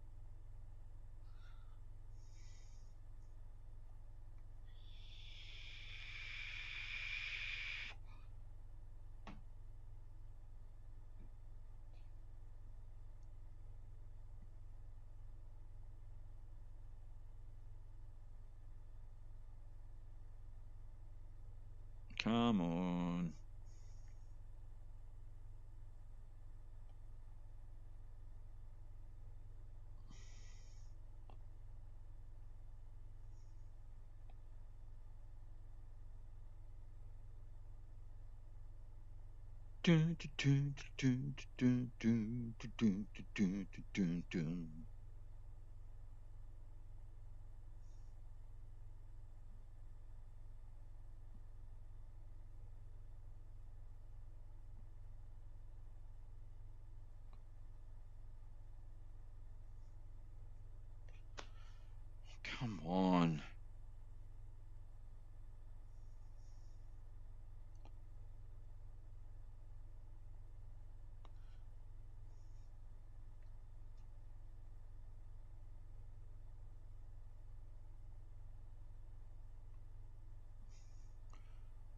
Come on. Come on.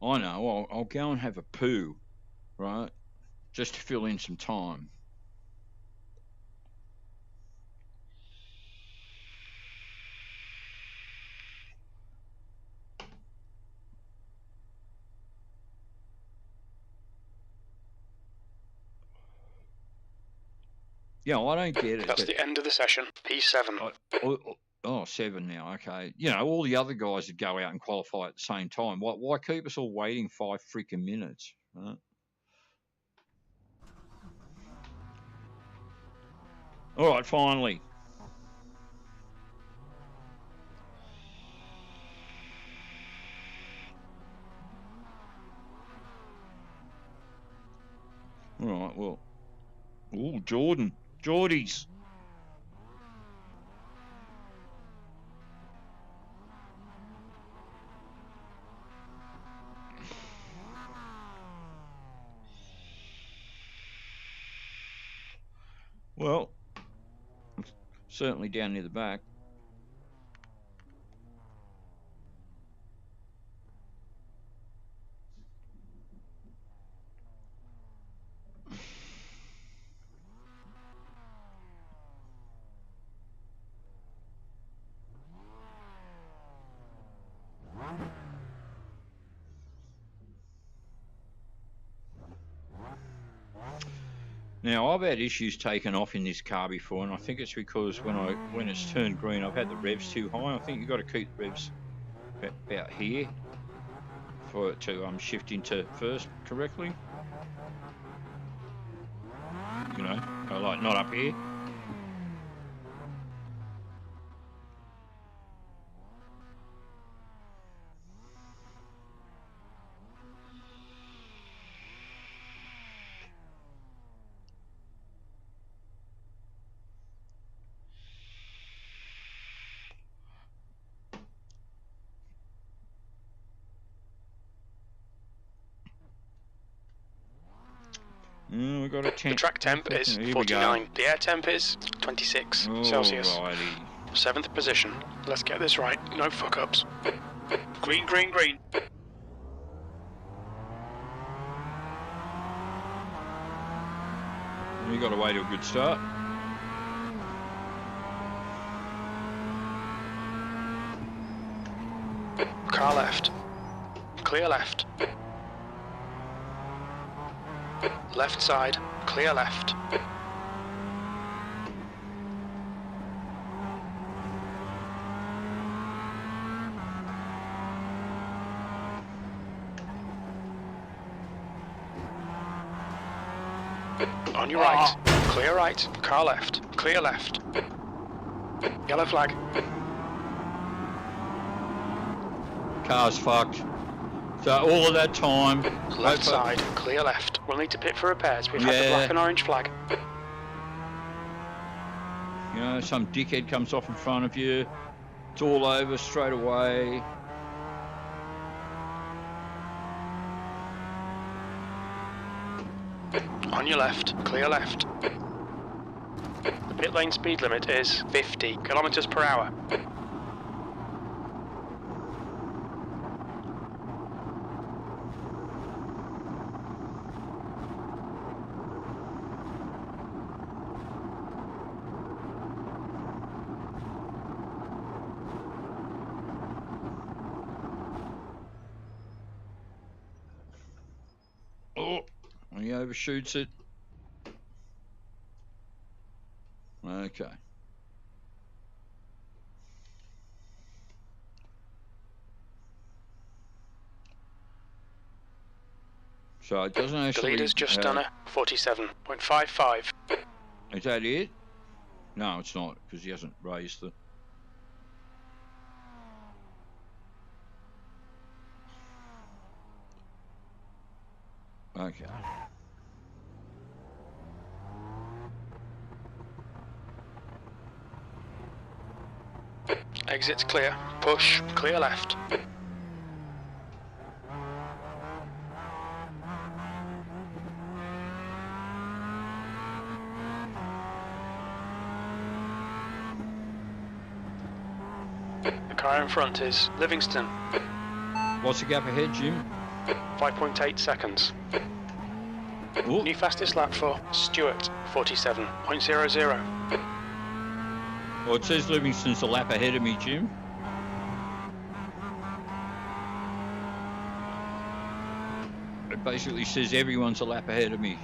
I know, I'll go and have a poo, right? Just to fill in some time. Yeah, I don't get it. That's the end of the session. P7. Oh, 7 now. Okay. You know, all the other guys would go out and qualify at the same time. Why keep us all waiting 5 freaking minutes? Right? All right, finally. All right, well. Oh, Geordies. Well, certainly down near the back. Now, I've had issues taken off in this car before, and I think it's because when it's turned green, I've had the revs too high. I think you've got to keep the revs about here for it to shift into first correctly. You know, like not up here. We got a temp. The track temp is 49. The air temp is 26 Celsius. Alrighty. 7th position. Let's get this right. No fuck-ups. Green, green, green. We got away to a good start. Car left. Clear left. Left side. Clear left. On your right. Clear right. Car left. Clear left. Yellow flag. Car's fucked. So all of that time. Left side. Clear left. We'll need to pit for repairs. We've had the black and orange flag. You know, some dickhead comes off in front of you. It's all over straight away. On your left, clear left. The pit lane speed limit is 50 kilometers per hour. Oh, he overshoots it. Okay. So it doesn't The actually... leader's just done a 47.55. Is that it? No, it's not, because he hasn't raised the... Okay. Exit's clear. Push. Clear left. The car in front is Livingston. What's the gap ahead, Jim? 5.8 seconds. Ooh. New fastest lap for Stewart, 47.00. Well, it says Livingston's a lap ahead of me, Jim. It basically says everyone's a lap ahead of me.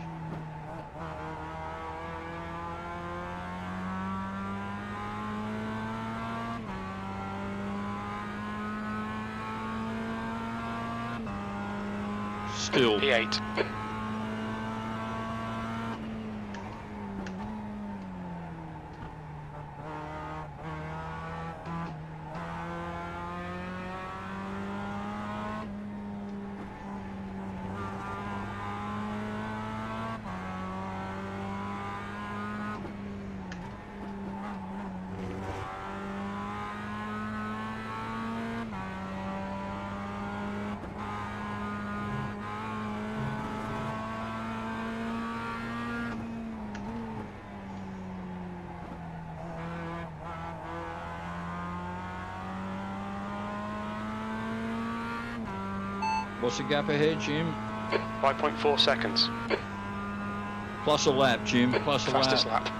Still. P8. What's the gap ahead, Jim? 5.4 seconds. Plus a lap, Jim. Plus a Fastest lap. lap.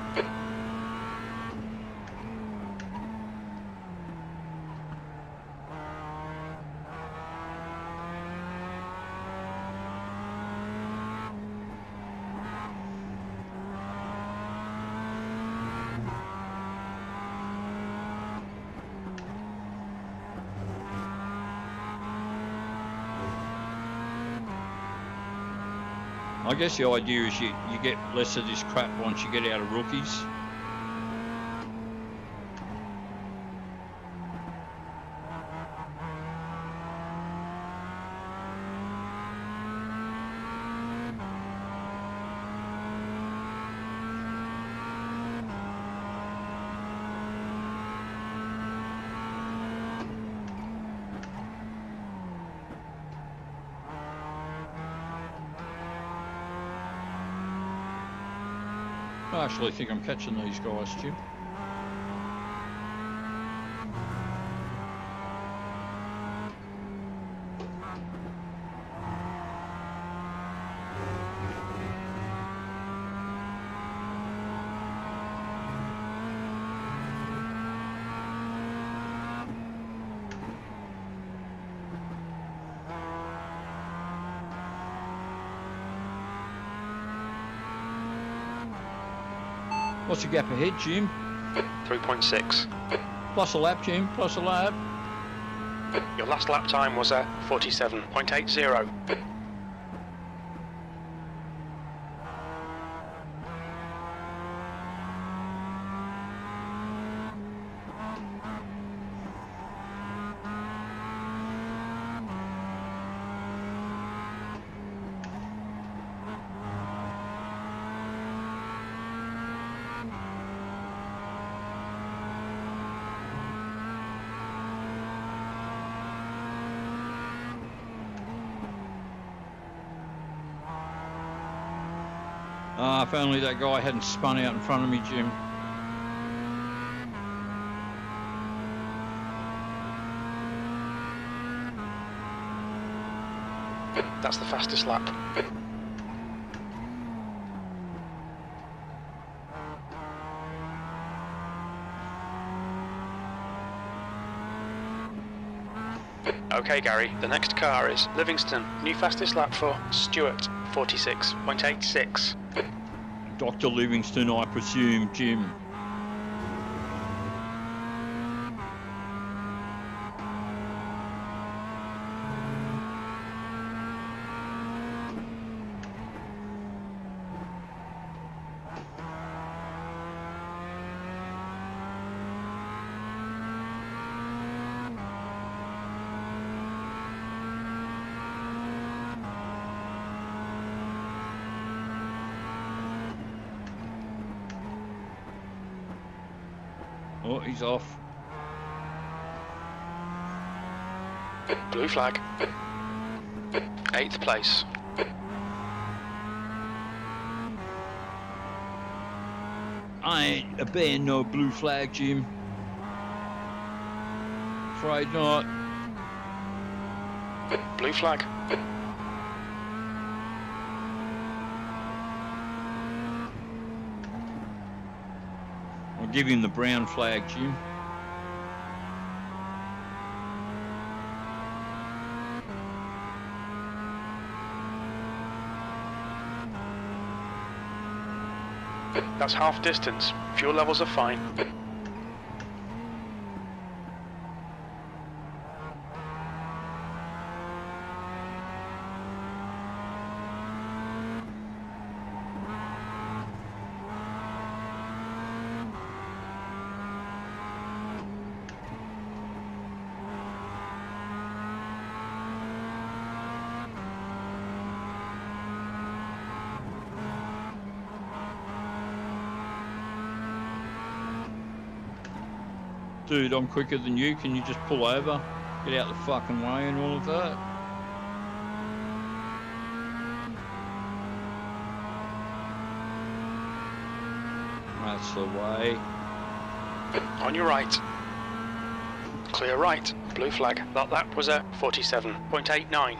I guess the idea is you get less of this crap once you get out of rookies. I actually think I'm catching these guys, Jim. What's the gap ahead, Jim? 3.6. Plus a lap, Jim. Plus a lap. Your last lap time was a 47.80. If only that guy hadn't spun out in front of me, Jim. That's the fastest lap. Okay, Gary, the next car is Livingston. New fastest lap for Stewart, 46.86. Dr. Livingston, I presume, Jim. Oh, he's off. Blue flag. 8th place. I ain't obeying no blue flag, Jim. Afraid not. Blue flag. I'll give him the brown flag, Jim. That's half distance. Fuel levels are fine. Dude, I'm quicker than you. Can you just pull over? Get out the fucking way and all of that? That's the way. On your right. Clear right. Blue flag. That lap was at 47.89.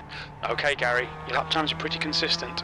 Okay, Gary, your lap times are pretty consistent.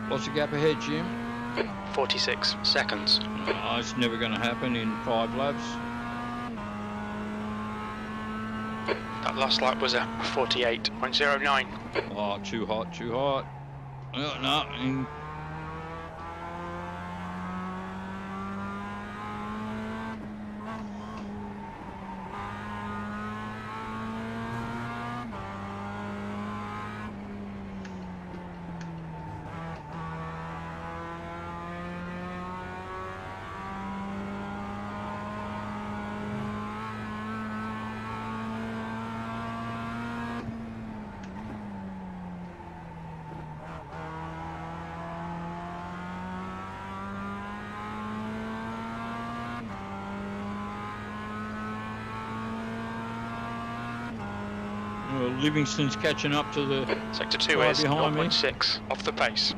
What's the gap ahead, Jim? 46 seconds. It's never going to happen in 5 laps. That last lap was at 48.09. Oh, too hot, too hot. Oh, no. Well, Livingston's catching up to the Sector 2 guy is behind me. 0.6 off the pace.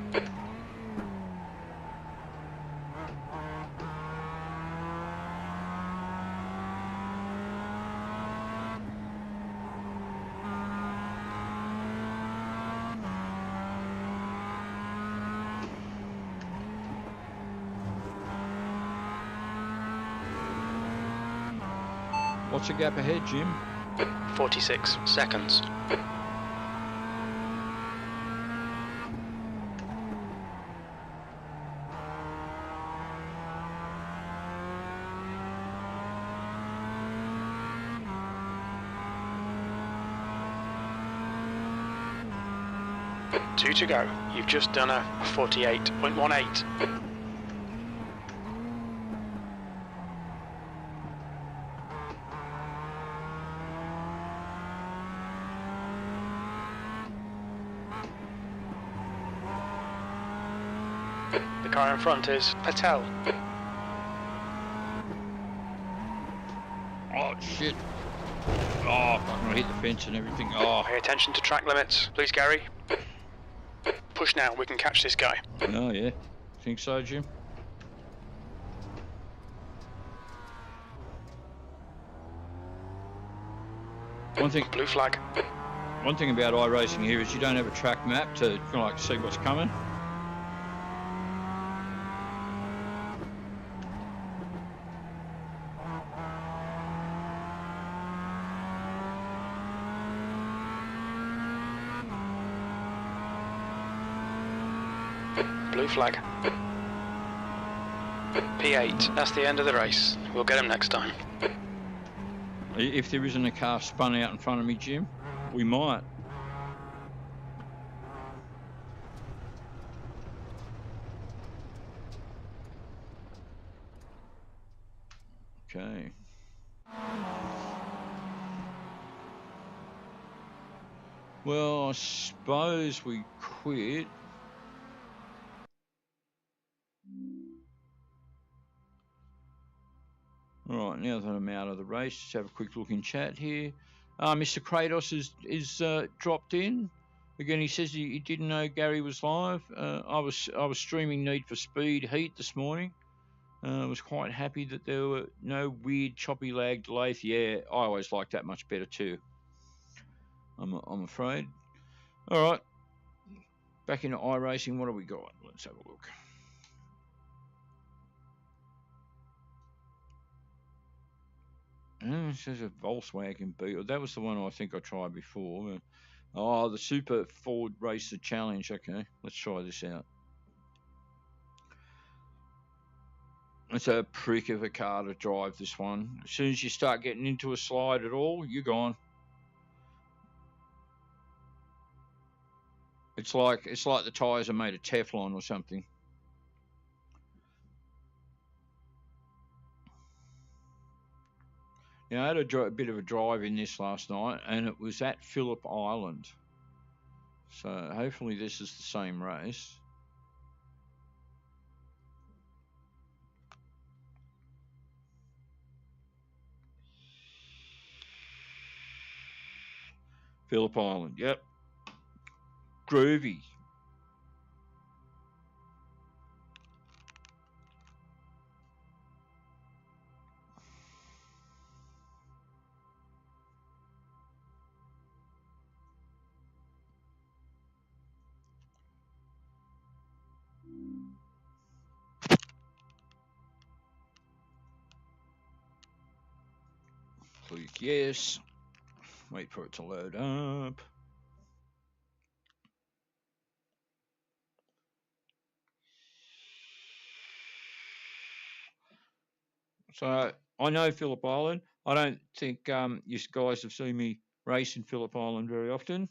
What's the gap ahead, Jim? 46 seconds. Two to go. You've just done a 48.18. The car in front is Patel. Oh, shit. Oh, fucking I hit the fence and everything. Oh. Pay attention to track limits, please, Gary. Push now, we can catch this guy. Oh, yeah. Think so, Jim? One thing Blue flag. One thing about iRacing here is you don't have a track map to kind of like see what's coming. Blue flag. P8. That's the end of the race. We'll get him next time. If there isn't a car spun out in front of me, Jim, we might. Okay. Well, I suppose we quit. All right, now that I'm out of the race, just have a quick look in chat here. Mr. Kratos is dropped in. Again, he says he didn't know Gary was live. I was streaming Need for Speed Heat this morning. I was quite happy that there were no weird choppy lag delays. Yeah, I always like that much better too. I'm afraid. All right, back into iRacing. What have we got? Let's have a look. It says a Volkswagen Beetle. That was the one I think I tried before. Oh, the Super Ford Racer Challenge. Okay, let's try this out. It's a prick of a car to drive, this one. As soon as you start getting into a slide at all, you're gone. It's like the tyres are made of Teflon or something. Yeah, I had a bit of a drive in this last night, and it was at Phillip Island. So hopefully this is the same race. Phillip Island, yep. Groovy. Click yes. Wait for it to load up. So I know Phillip Island. I don't think you guys have seen me race in Phillip Island very often.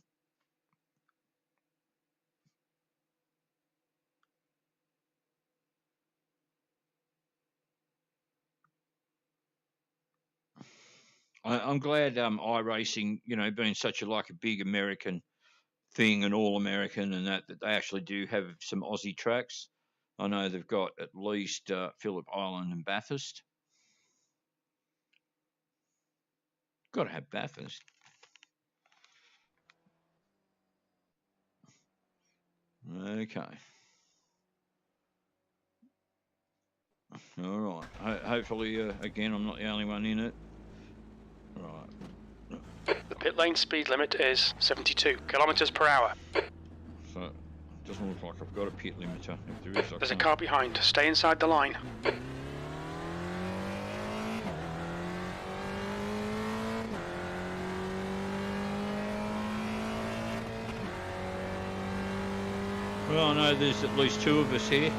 I'm glad iRacing, being such a big American thing and all American, and that they actually do have some Aussie tracks. I know they've got at least Phillip Island and Bathurst. Got to have Bathurst. Okay. All right. Hopefully, again, I'm not the only one in it. Right. The pit lane speed limit is 72 kilometers per hour. So it doesn't look like I've got a pit limiter. If there is, there's a car behind. Stay inside the line. Well, I know there's at least two of us here.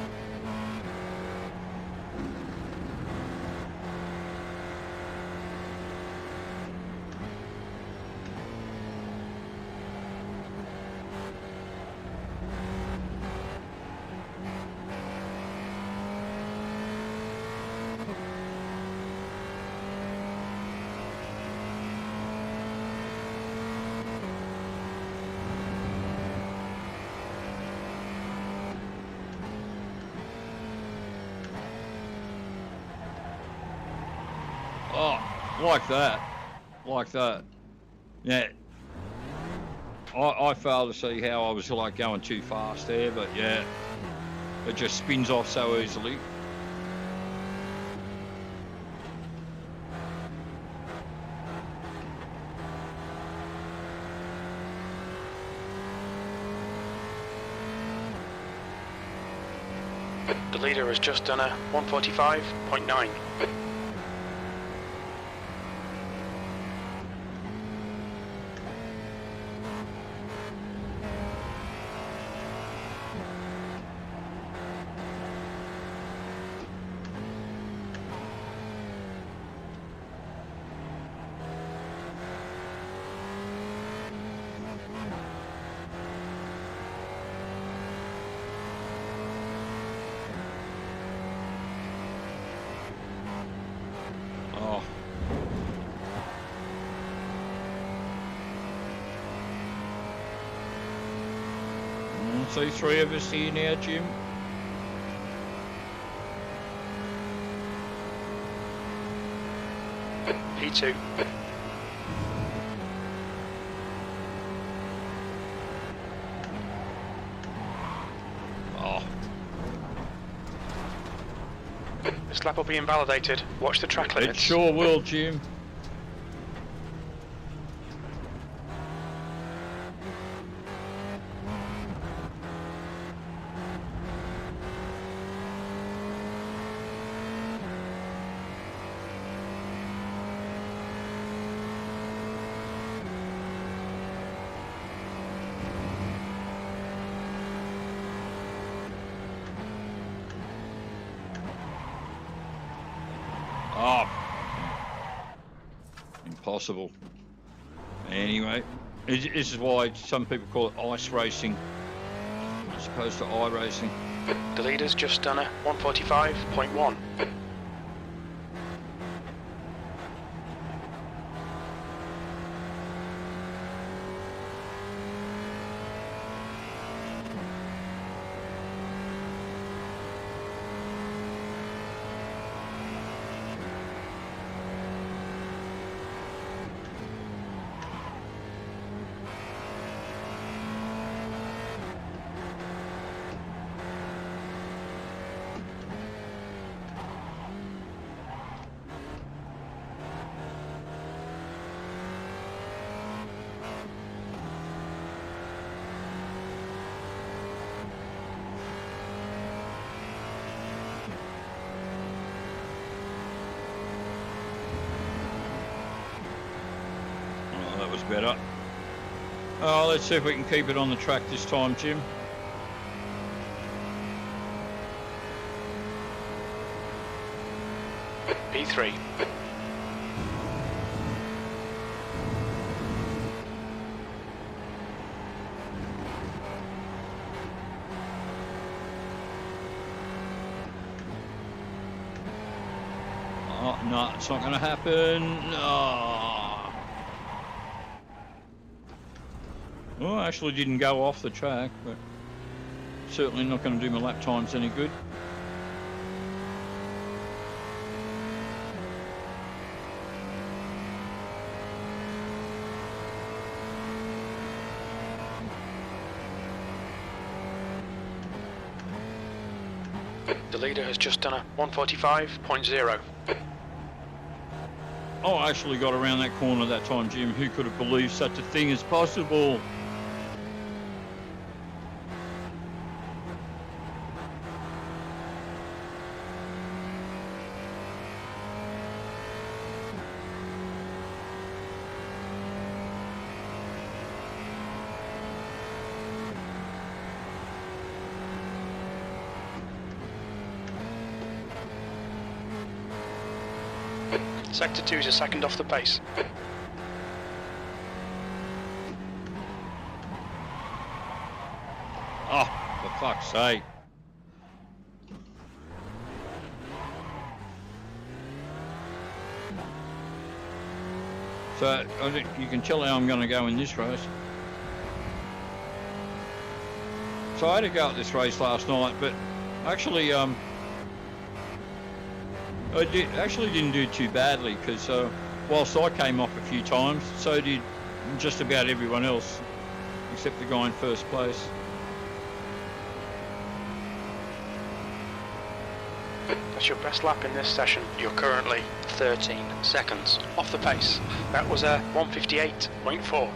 Like that. Yeah. I fail to see how I was going too fast there, but yeah, it just spins off so easily. The leader has just done a 145.9. see 3 of us here now, Jim. P2. Oh. This lap will be invalidated. Watch the track limits. It sure will, Jim. Oh, impossible. Anyway, this is why some people call it ice racing as opposed to iRacing. The leader's just done a 145.1. Better. Oh, let's see if we can keep it on the track this time, Jim. P3. Oh, no, it's not going to happen. Oh. Well, I actually didn't go off the track, but certainly not going to do my lap times any good. The leader has just done a 145.0. Oh, I actually got around that corner that time, Jim. Who could have believed such a thing is possible? Sector 2 is a second off the pace. Oh, for fuck's sake. So, I think you can tell how I'm going to go in this race. So I had to go at this race last night, but actually, I didn't do too badly because whilst I came off a few times, so did just about everyone else, except the guy in first place. That's your best lap in this session. You're currently 13 seconds off the pace. That was a 158.4.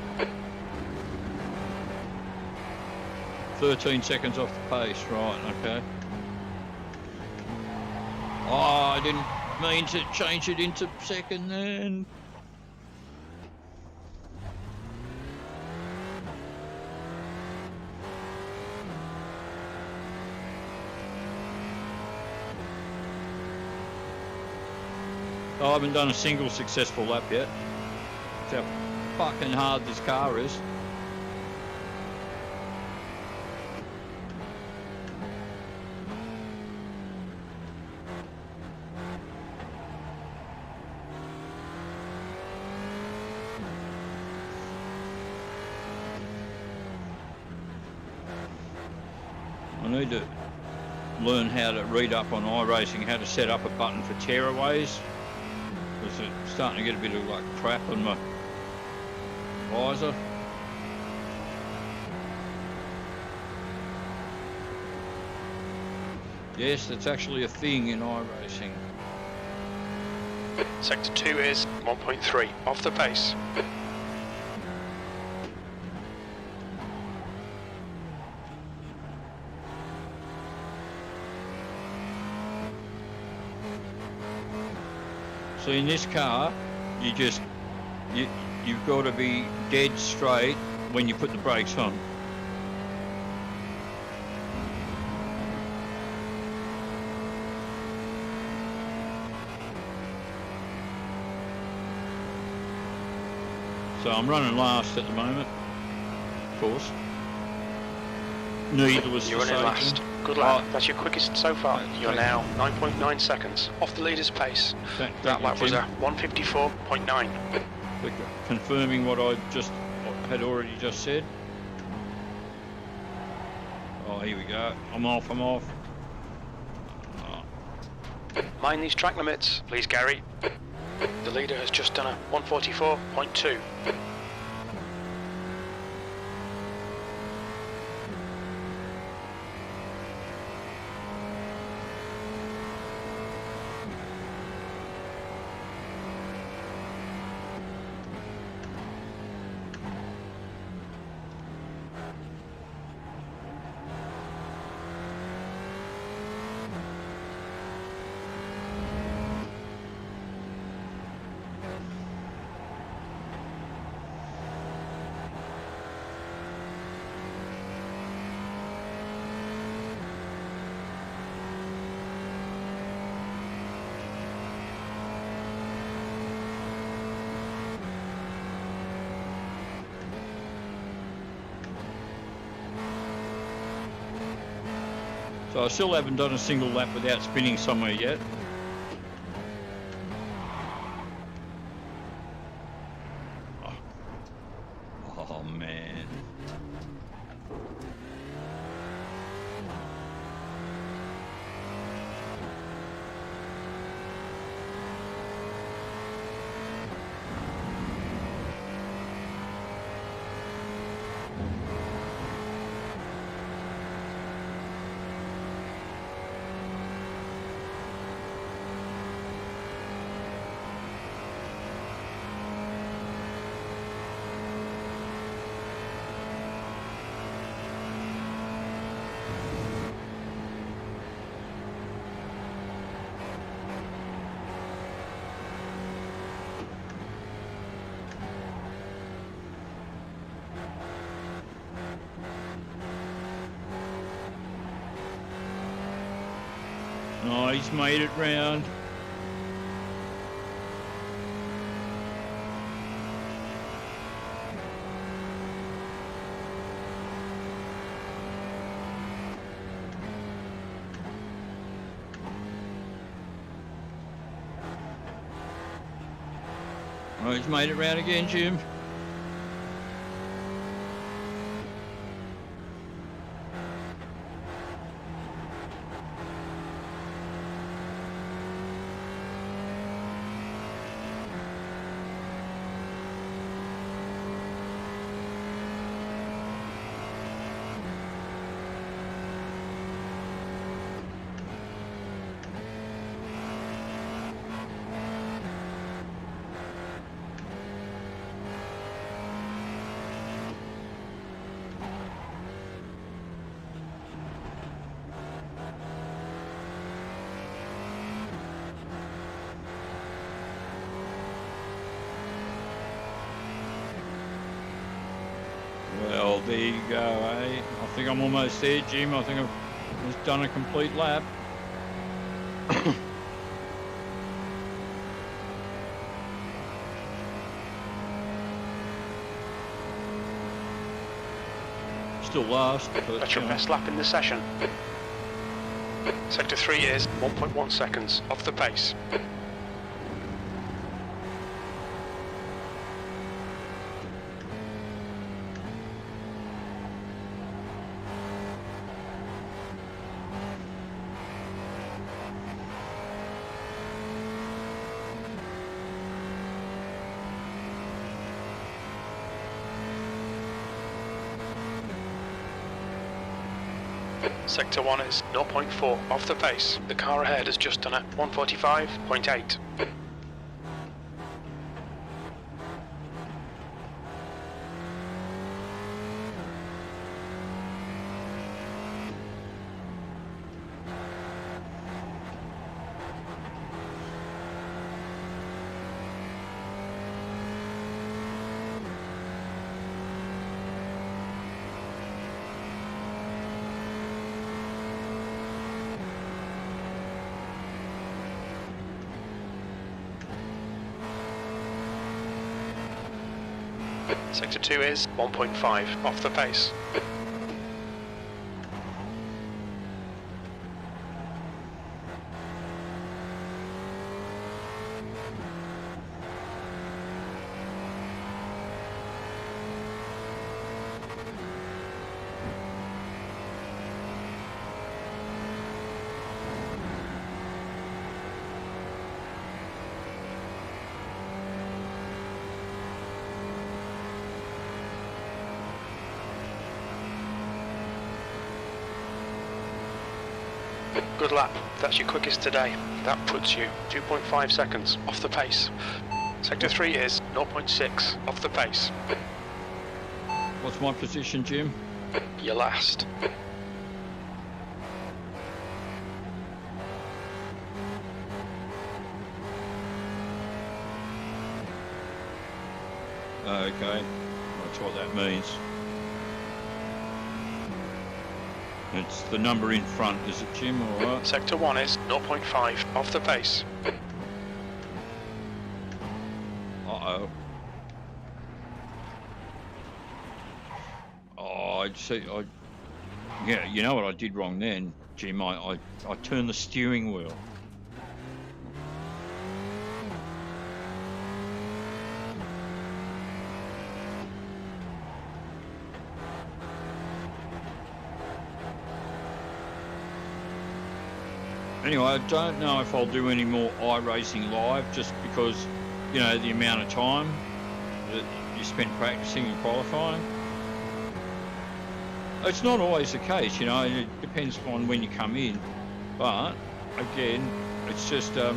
13 seconds off the pace, right, okay. Oh, I didn't mean to change it into second then. I haven't done a single successful lap yet. That's how fucking hard this car is. need to learn how to read up on iRacing, how to set up a button for tearaways, because it's starting to get a bit of like crap on my visor. Yes, that's actually a thing in iRacing. Sector 2 is 1.3, off the pace. So in this car, you've got to be dead straight when you put the brakes on. So I'm running last at the moment, of course. Needless to say. You're running last. Good lap. That's your quickest so far. You're now 9.9 seconds off the leader's pace. That lap was a 154.9. Confirming what I had already just said. Oh, here we go. I'm off. Oh. Mind these track limits, please, Gary. The leader has just done a 144.2. So I still haven't done a single lap without spinning somewhere yet. Oh man. Oh, he's made it round. Oh, he's made it round again, Jim. Well, there you go, eh? I think I'm almost there, Jim. I think I've just done a complete lap. Still last. But, that's your best lap in the session. Sector 3 is 1.1 seconds off the pace. Sector 1 is 0.4 off the pace. The car ahead has just done a 145.8. Sector 2 is 1.5 off the pace. Good lap. That's your quickest today. That puts you 2.5 seconds off the pace. Sector 3 is 0.6 off the pace. What's my position, Jim? You're last. Okay, that's what that means. It's the number in front, is it, Jim? All right. Sector 1 is 0.5 off the pace. Uh-oh. Oh, I'd see. Yeah, you know what I did wrong then, Jim? I turned the steering wheel. Anyway, I don't know if I'll do any more iRacing live just because, you know, the amount of time that you spend practicing and qualifying. It's not always the case, you know, it depends on when you come in. But, again, it's just, you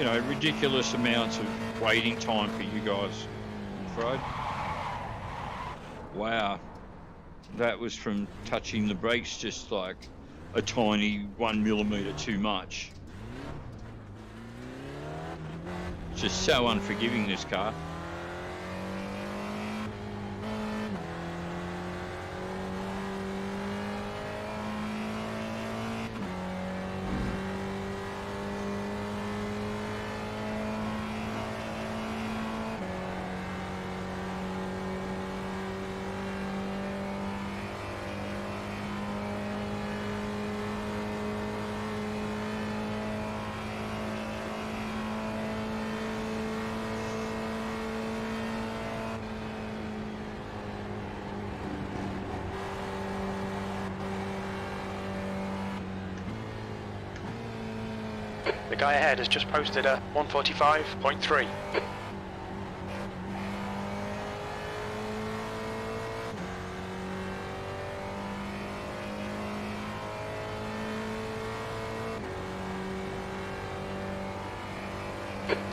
know, ridiculous amounts of waiting time for you guys, I'm afraid. Wow. That was from touching the brakes just like a tiny 1 millimeter too much. It's just so unforgiving, this car. The guy ahead has just posted a 145.3.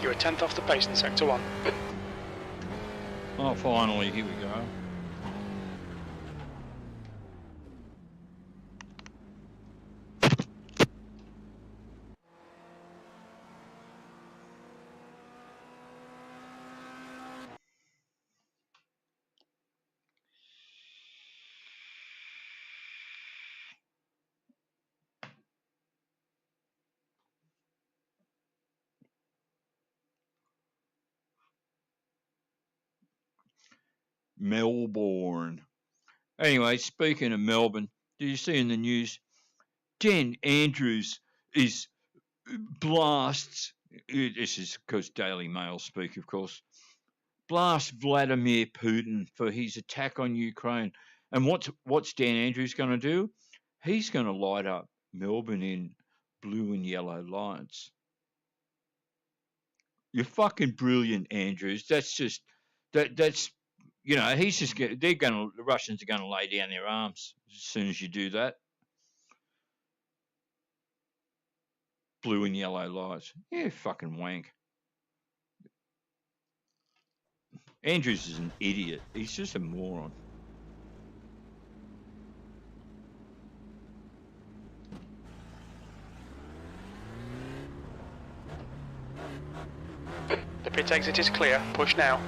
You're a tenth off the pace in Sector 1. Oh, finally, here we go. Melbourne. Anyway, speaking of Melbourne, did you see in the news, Dan Andrews is blasts, this is because Daily Mail speak, of course, blasts Vladimir Putin for his attack on Ukraine. And what's Dan Andrews going to do? He's going to light up Melbourne in blue and yellow lights. You're fucking brilliant, Andrews. That's you know, the Russians are going to lay down their arms as soon as you do that. Blue and yellow lights. Yeah, fucking wank. Andrews is an idiot. He's just a moron. The pit exit is clear. Push now.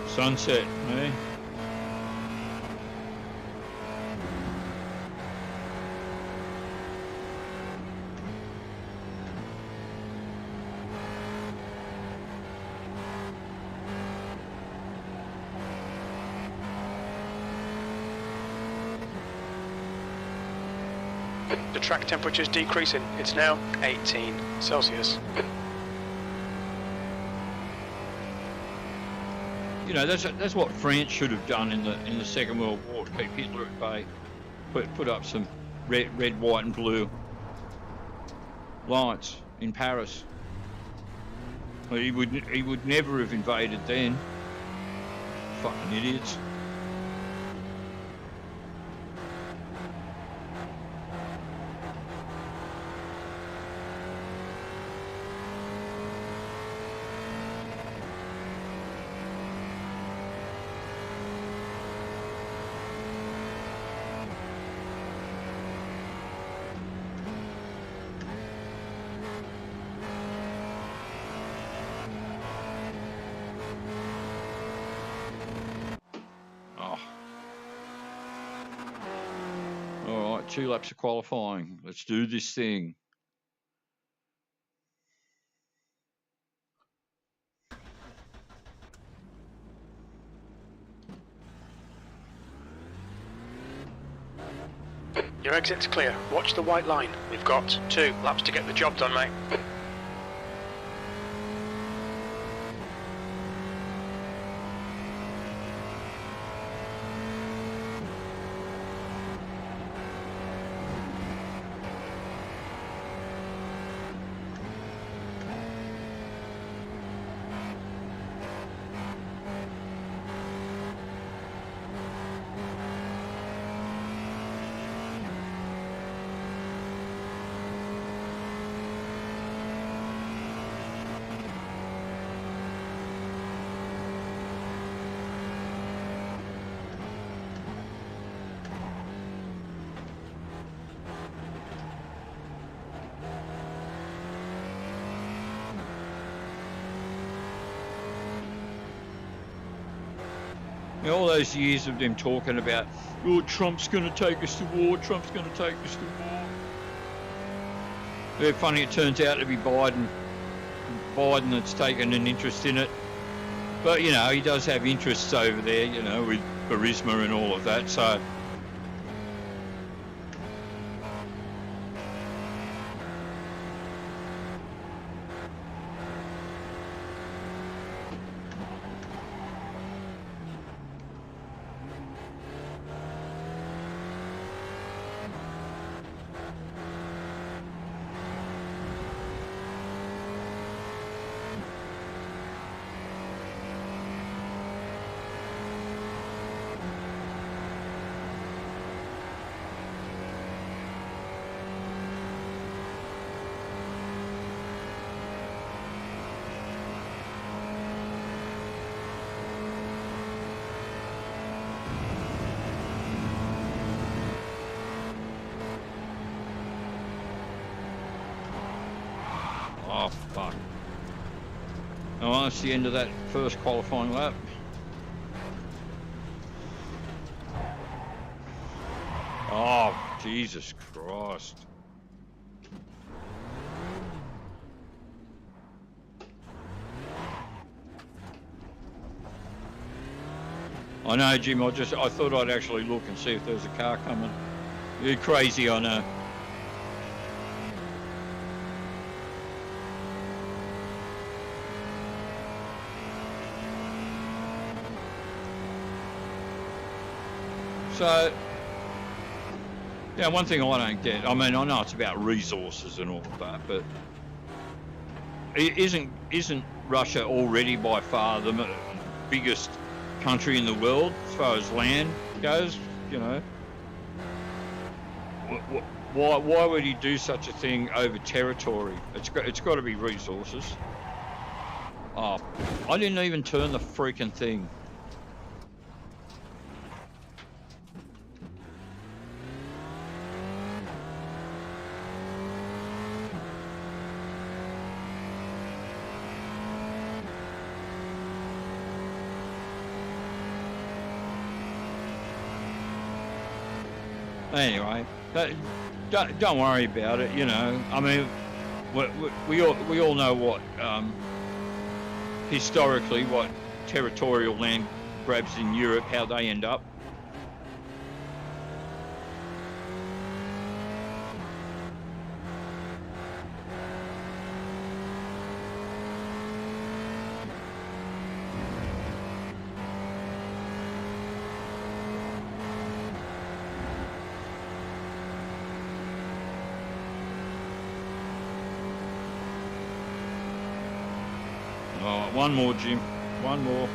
Sunset, eh? The track temperature is decreasing. It's now 18 Celsius. You know, that's what France should have done in the Second World War to keep Hitler at bay. Put up some red, white, and blue lights in Paris. Well, he would never have invaded then. Fucking idiots. All right, 2 laps of qualifying. Let's do this thing. Your exit's clear. Watch the white line. We've got 2 laps to get the job done, mate. You know, all those years of them talking about, oh, Trump's going to take us to war, Trump's going to take us to war. Very funny, it turns out to be Biden that's taken an interest in it. But, you know, he does have interests over there, you know, with Burisma and all of that, so... Oh, fuck. Oh, that's the end of that first qualifying lap. Oh, Jesus Christ. I know, Jim, I thought I'd actually look and see if there's a car coming. You're crazy, I know. So, Yeah, one thing I don't get, I mean, I know it's about resources and all of that, but isn't Russia already by far the biggest country in the world as far as land goes? You know, why would he do such a thing over territory? It's got to be resources. Oh, I didn't even turn the freaking thing. Anyway, don't worry about it. You know, I mean, we all know what historically what territorial land grabs in Europe, how they end up. Oh, one more, Jim. One more.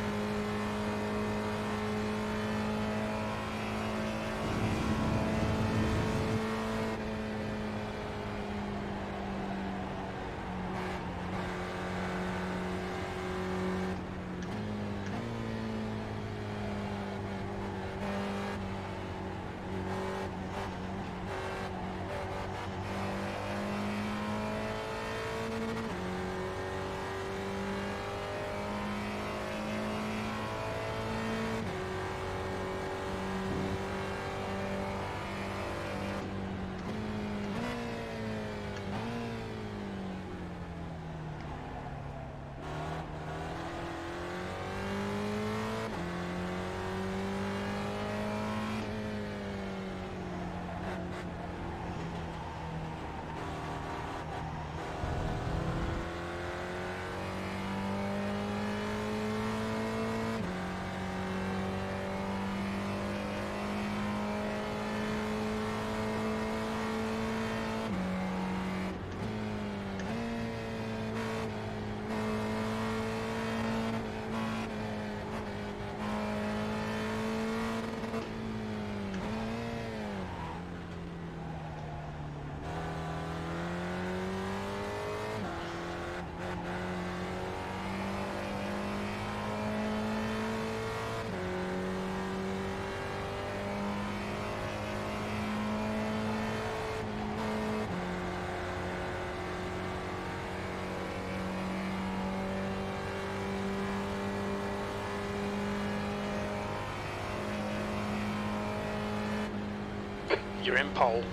You're in pole.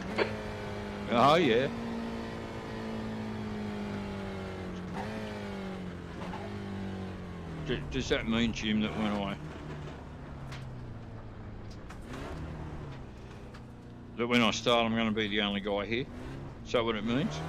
Oh, yeah. Does that mean, Jim, that when I start, I'm going to be the only guy here? Is that what it means?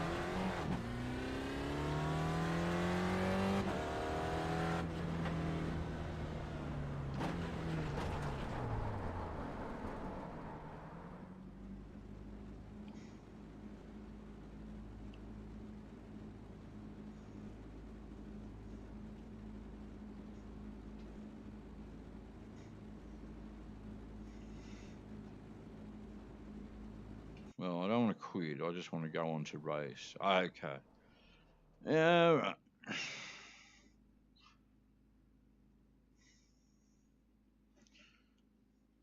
Well, I don't want to quit. I just want to go on to race. Okay. Yeah, right.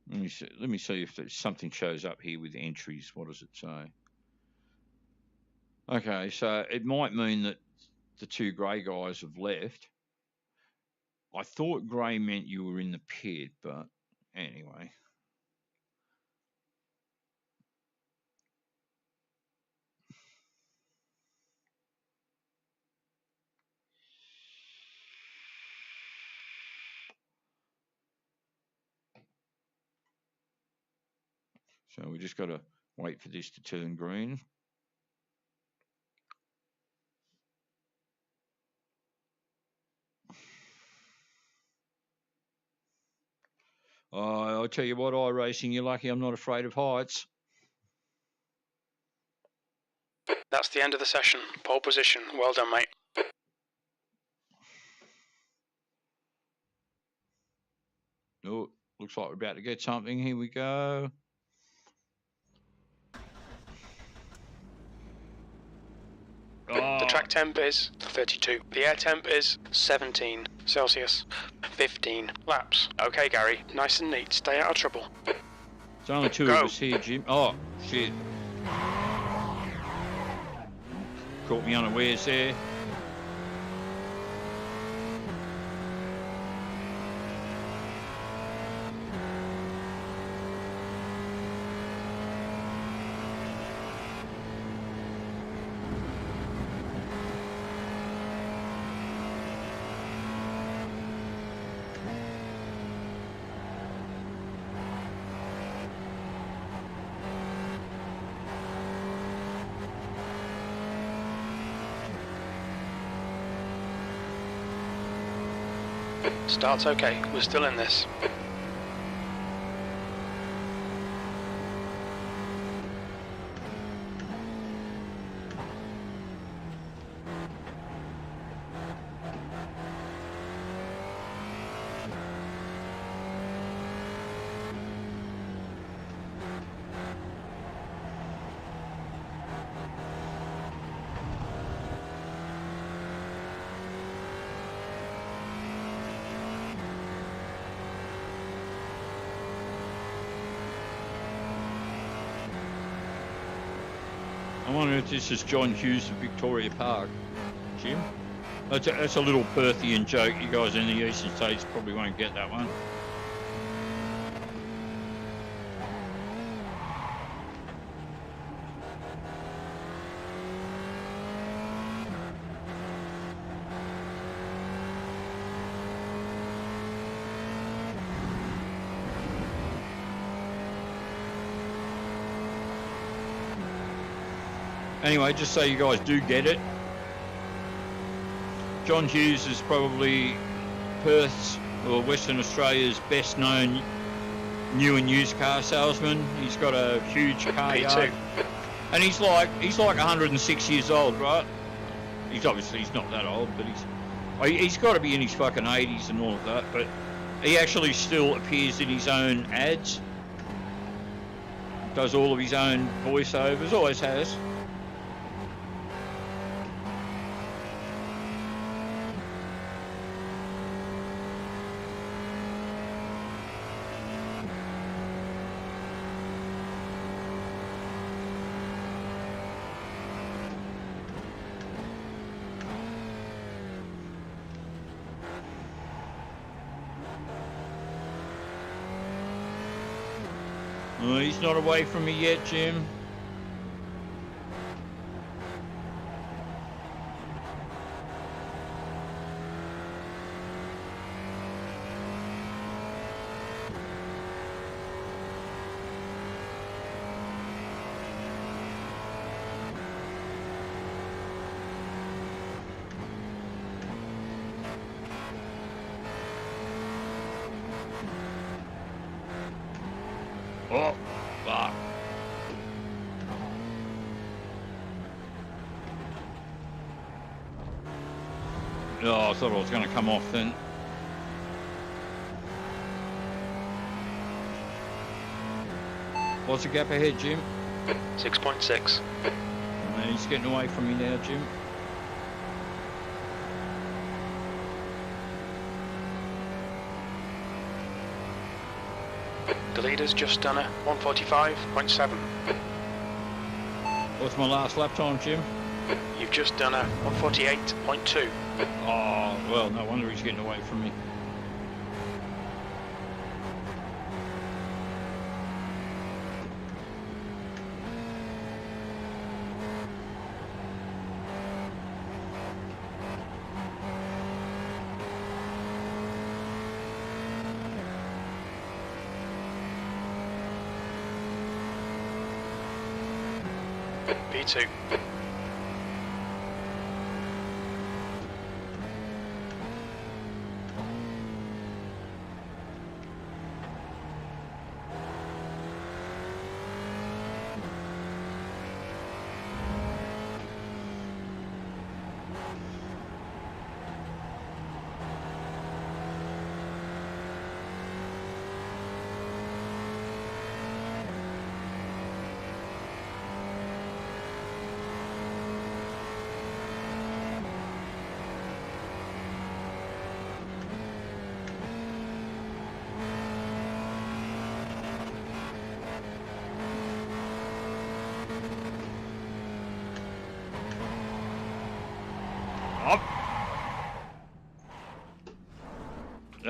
Let me see if something shows up here with entries. What does it say? Okay, so it might mean that the two grey guys have left. I thought grey meant you were in the pit, but anyway. So we just got to wait for this to turn green. I'll tell you what, iRacing, you're lucky I'm not afraid of heights. That's the end of the session. Pole position. Well done, mate. Oh, looks like we're about to get something. Here we go. Oh. The track temp is 32. The air temp is 17 Celsius. 15 laps. Okay, Gary. Nice and neat. Stay out of trouble. There's only two of us here, Jim. Oh, shit. Caught me unawares there. Start's okay. We're still in this. I wonder if this is John Hughes of Victoria Park, Jim. That's a little Perthian joke. You guys in the eastern states probably won't get that one. Anyway, just so you guys do get it, John Hughes is probably Perth's or Western Australia's best known new and used car salesman. He's got a huge car yard, and he's like 106 years old, right? He's not that old, but he's got to be in his fucking 80s and all of that. But he actually still appears in his own ads, does all of his own voiceovers, always has. He's not away from me yet, Jim. Oh, fuck. Oh, I thought I was going to come off then. What's the gap ahead, Jim? 6.6. He's getting away from me now, Jim. The leader's just done a 1:45.7. What's my last lap time, Jim? You've just done a 1:48.2. Oh, well, no wonder he's getting away from me. P2.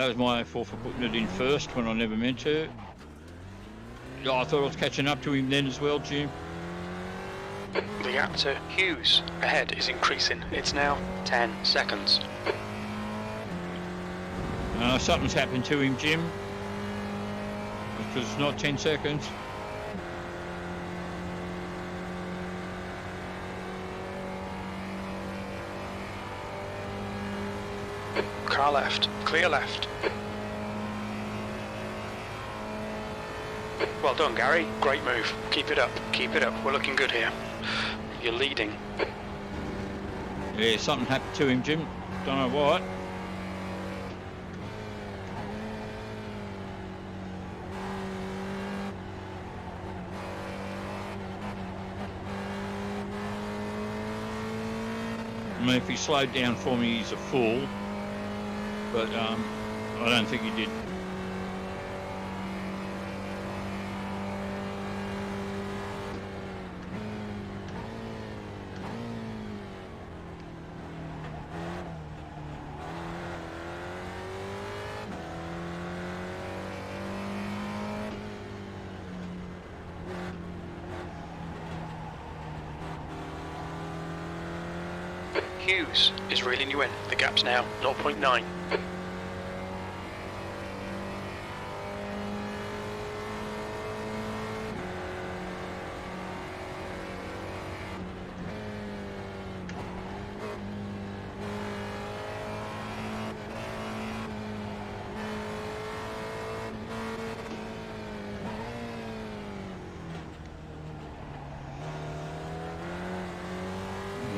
that was my fault for putting it in first when I never meant to. Oh, I thought I was catching up to him then as well, Jim. The gap to Hughes ahead is increasing. It's now 10 seconds. Something's happened to him, Jim. Because it's not 10 seconds. Car left, clear left. Well done, Gary. Great move. Keep it up, keep it up. We're looking good here. You're leading. Yeah, something happened to him, Jim. Don't know what. I mean, if he slowed down for me, he's a fool. But I don't think he did. Hughes is reeling you in. The gap's now 0.9.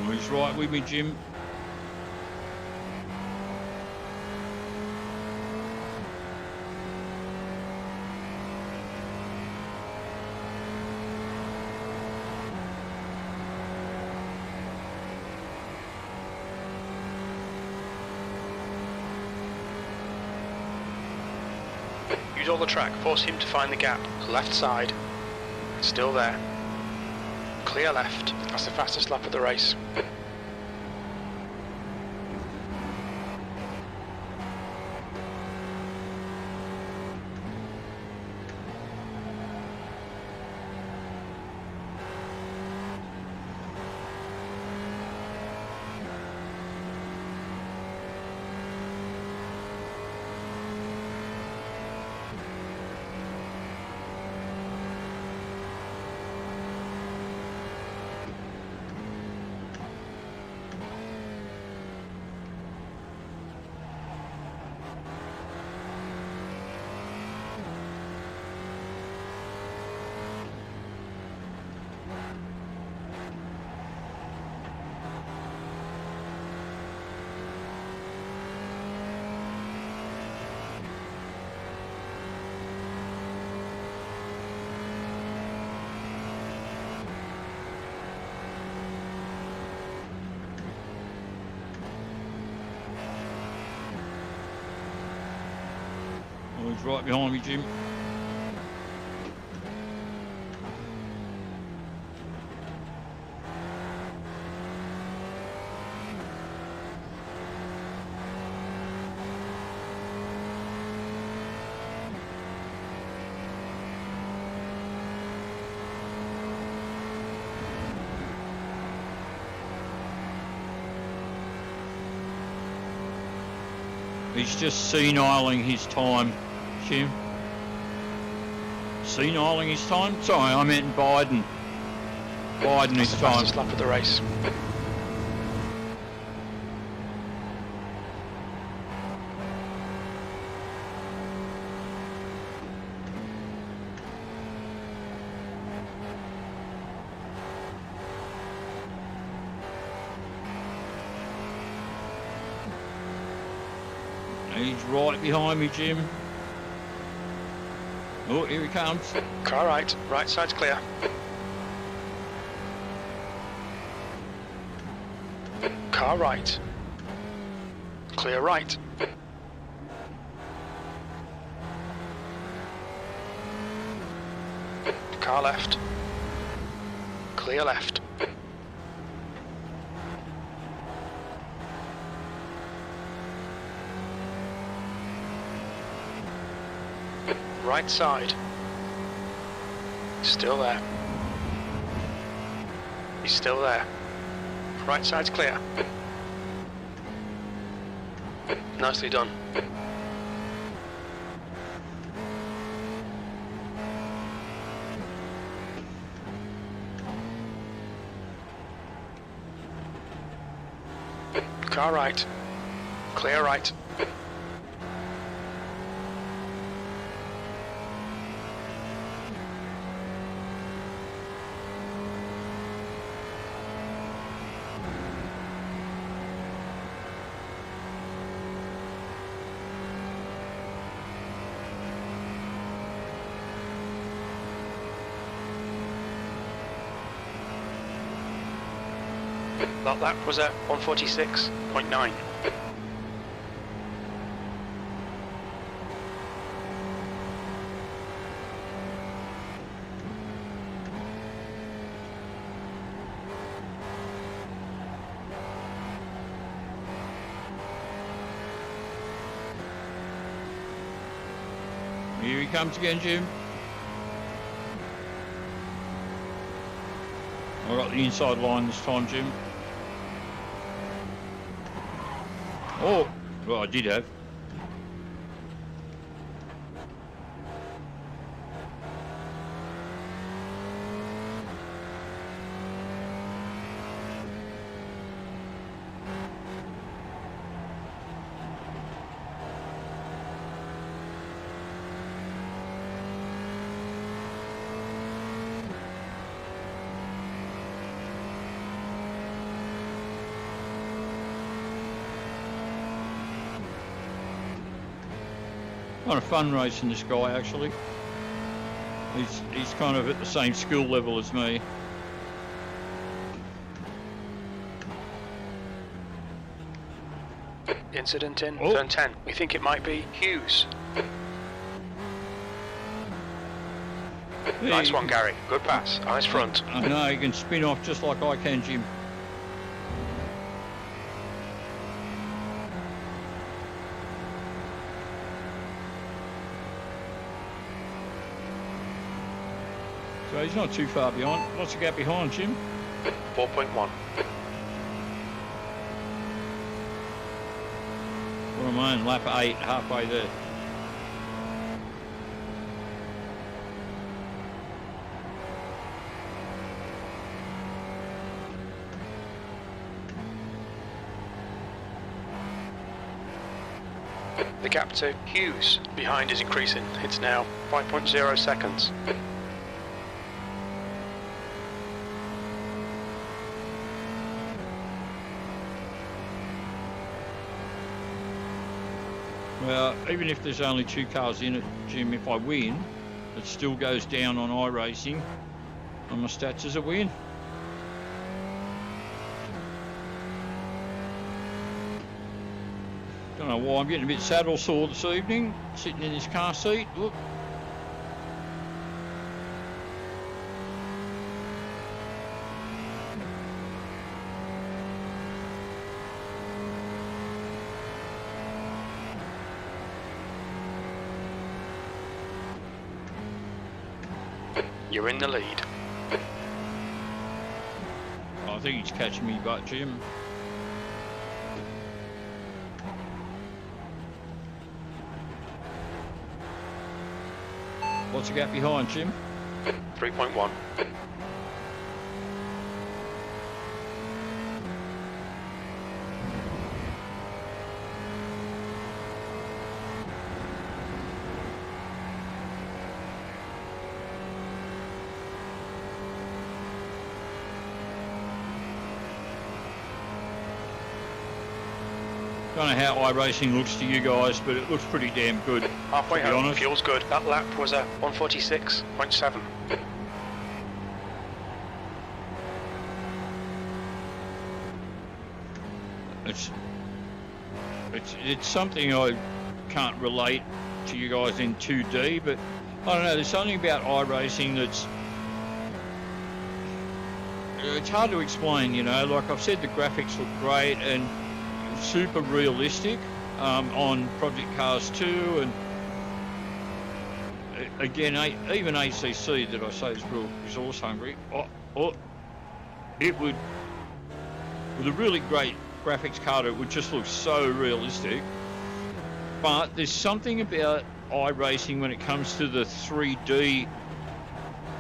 He's right with me, Jim. Use all the track, force him to find the gap. Left side. Still there. Clear left. That's the fastest lap of the race. Oh, he's right behind me, Jim. He's just seniling his time, Jim. Seniling his time? Sorry, I meant Biden. Biden his time. Fastest lap of the race. He's right behind me, Jim. Oh, here he comes. Car right. Right side's clear. Car right. Clear right. Car left. Clear left. right side. Still there. He's still there. Right side's clear. Nicely done. Car right. Clear right. That lap was at 146.9. Here he comes again, Jim. I got the inside line this time, Jim. Oh, well, I did have. Kind of fun racing this guy, actually. He's kind of at the same skill level as me. Incident in turn 10. We think it might be Hughes. Yeah, Nice one, Gary. Good pass. Eyes front. I know, he can spin off just like I can, Jim. So he's not too far behind. What's the gap behind, Jim? 4.1. What am I on? Lap 8, halfway there. The gap to Hughes behind is increasing. It's now 5.0 seconds. Well, even if there's only 2 cars in it, Jim, if I win, it still goes down on iRacing on my stats as a win. Don't know why I'm getting a bit saddle sore this evening, sitting in this car seat. Look. You're in the lead. I think he's catching me butt, Jim. What's the gap behind, Jim? 3.1. Don't know how iRacing looks to you guys, but it looks pretty damn good. Halfway to be home, honest. fuel's good. That lap was at 146.7. It's something I can't relate to you guys in 2D, but I don't know, there's something about iRacing that's it's hard to explain, you know. Like I've said, the graphics look great and super realistic on Project Cars 2, and again, even ACC that I say is real resource hungry, it would, with a really great graphics card, it would just look so realistic. But there's something about iRacing when it comes to the 3D,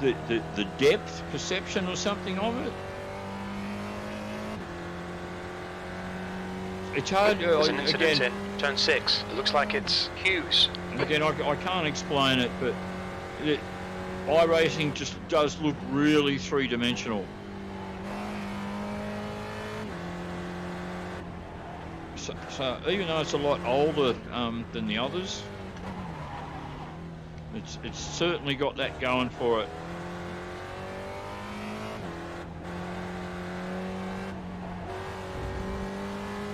the depth perception or something of it. It's hard. There's an incident in turn 6. It looks like it's Hughes. Again, I can't explain it, but iRacing just does look really three-dimensional. So even though it's a lot older than the others, it's certainly got that going for it.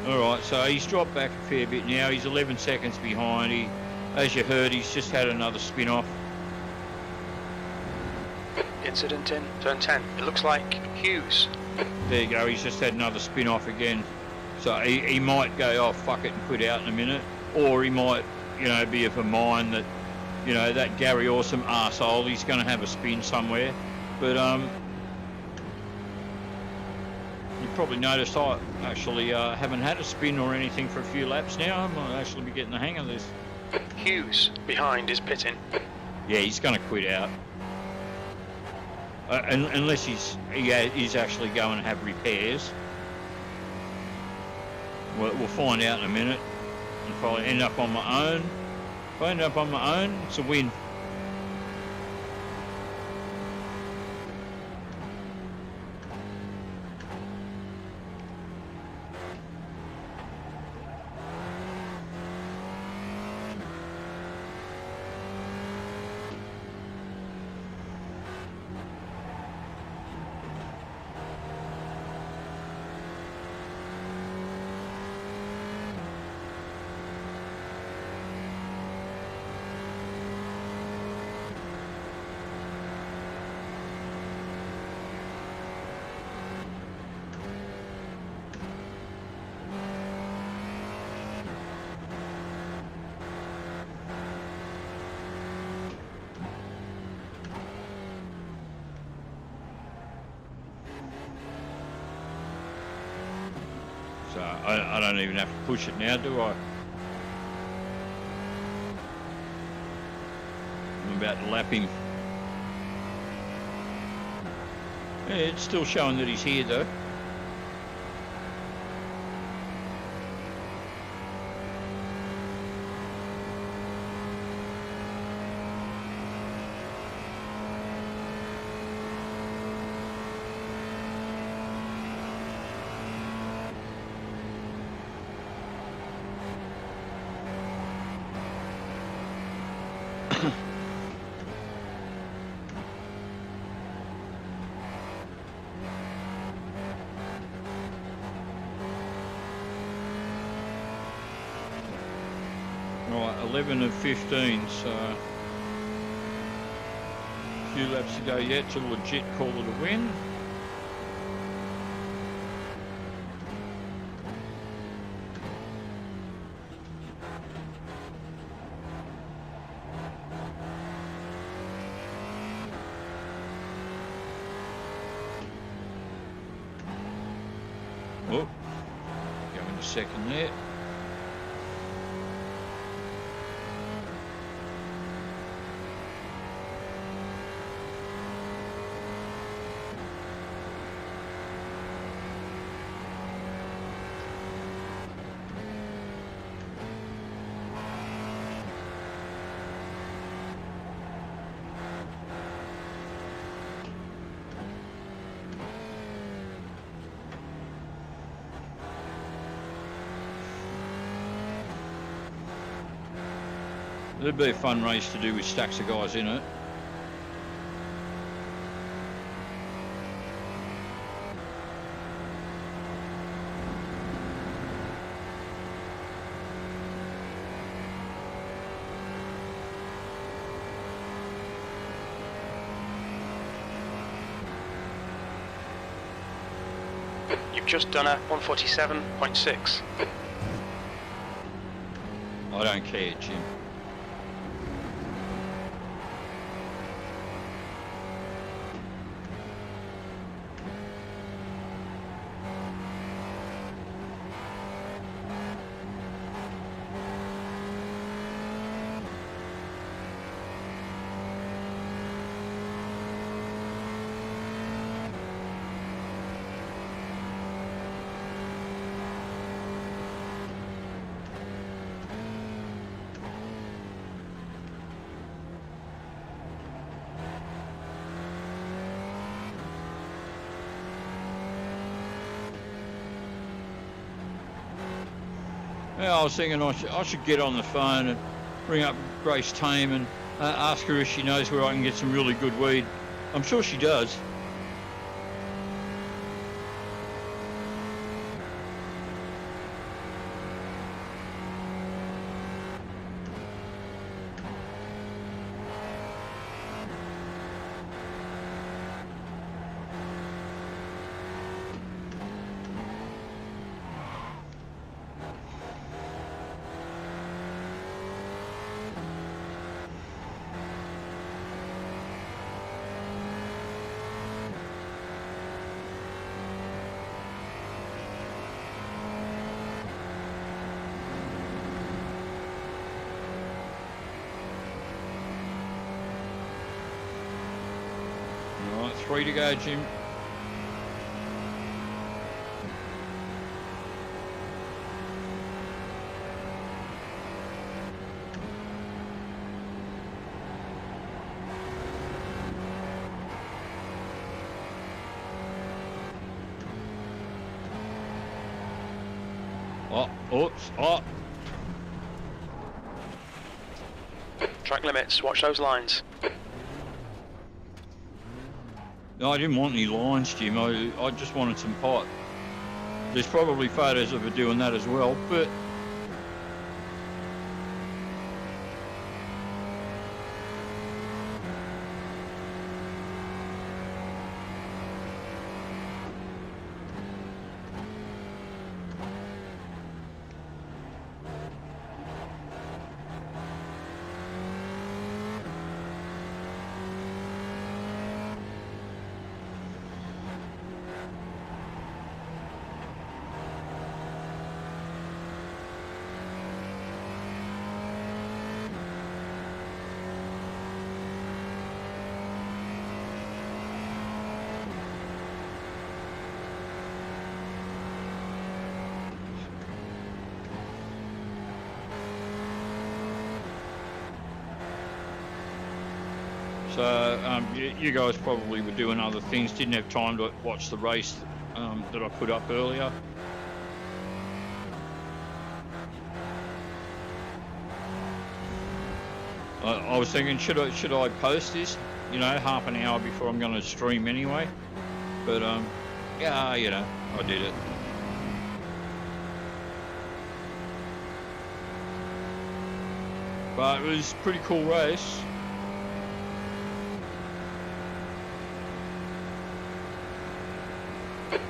Alright, so he's dropped back a fair bit now. He's 11 seconds behind. As you heard, he's just had another spin-off. Incident in turn 10. It looks like Hughes. There you go, he's just had another spin-off again. So he might go, oh, fuck it, and quit out in a minute. Or he might, be of a mind that, that Gary Orsum arsehole, he's going to have a spin somewhere. But, you probably noticed I actually haven't had a spin or anything for a few laps now. I might actually be getting the hang of this. Hughes behind is pitting. Yeah, he's going to quit out. Unless he's actually going to have repairs. We'll find out in a minute. If I end up on my own, it's a win. So I don't even have to push it now, do I? I'm about to lap him. Yeah, it's still showing that he's here though. Right, 11 of 15, so a few laps to go yet to legit call it a win. Oh, going to second there. It'd be a fun race to do with stacks of guys in it. You've just done a 147.6. I don't care, Jim. Yeah, I was thinking I should get on the phone and ring up Grace team and ask her if she knows where I can get some really good weed. I'm sure she does. All right, 3 to go, Jim. Oh, oops, oh. Track limits, watch those lines. No, I didn't want any lines, Jim. I just wanted some pot. There's probably photos of her doing that as well, but... So you guys probably were doing other things, didn't have time to watch the race that I put up earlier. I was thinking, should I post this, you know, half an hour before I'm going to stream anyway? But yeah, you know, I did it. But it was a pretty cool race.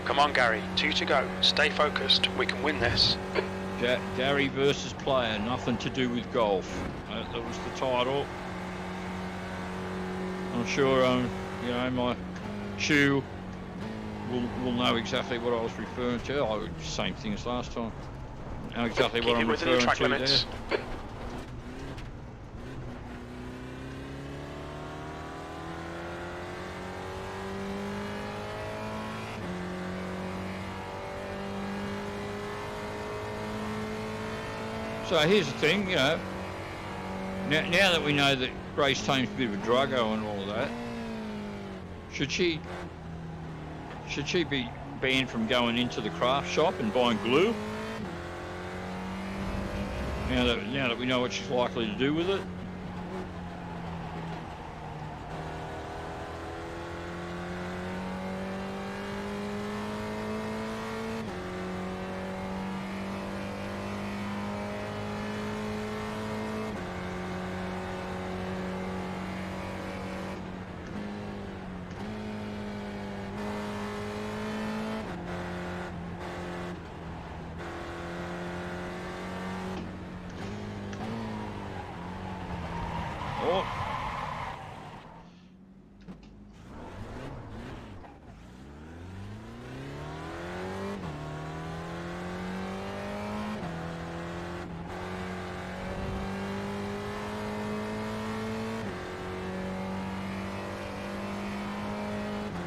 Come on, Gary, 2 to go. Stay focused, we can win this. Gary versus player, nothing to do with golf. That was the title. I'm sure, you know, my shoe will know exactly what I was referring to. Oh, same thing as last time. Know exactly what I'm referring to limits. There. So here's the thing, you know, now that we know that Grace Tame's a bit of a druggo and all of that, should she be banned from going into the craft shop and buying glue? Now that we know what she's likely to do with it?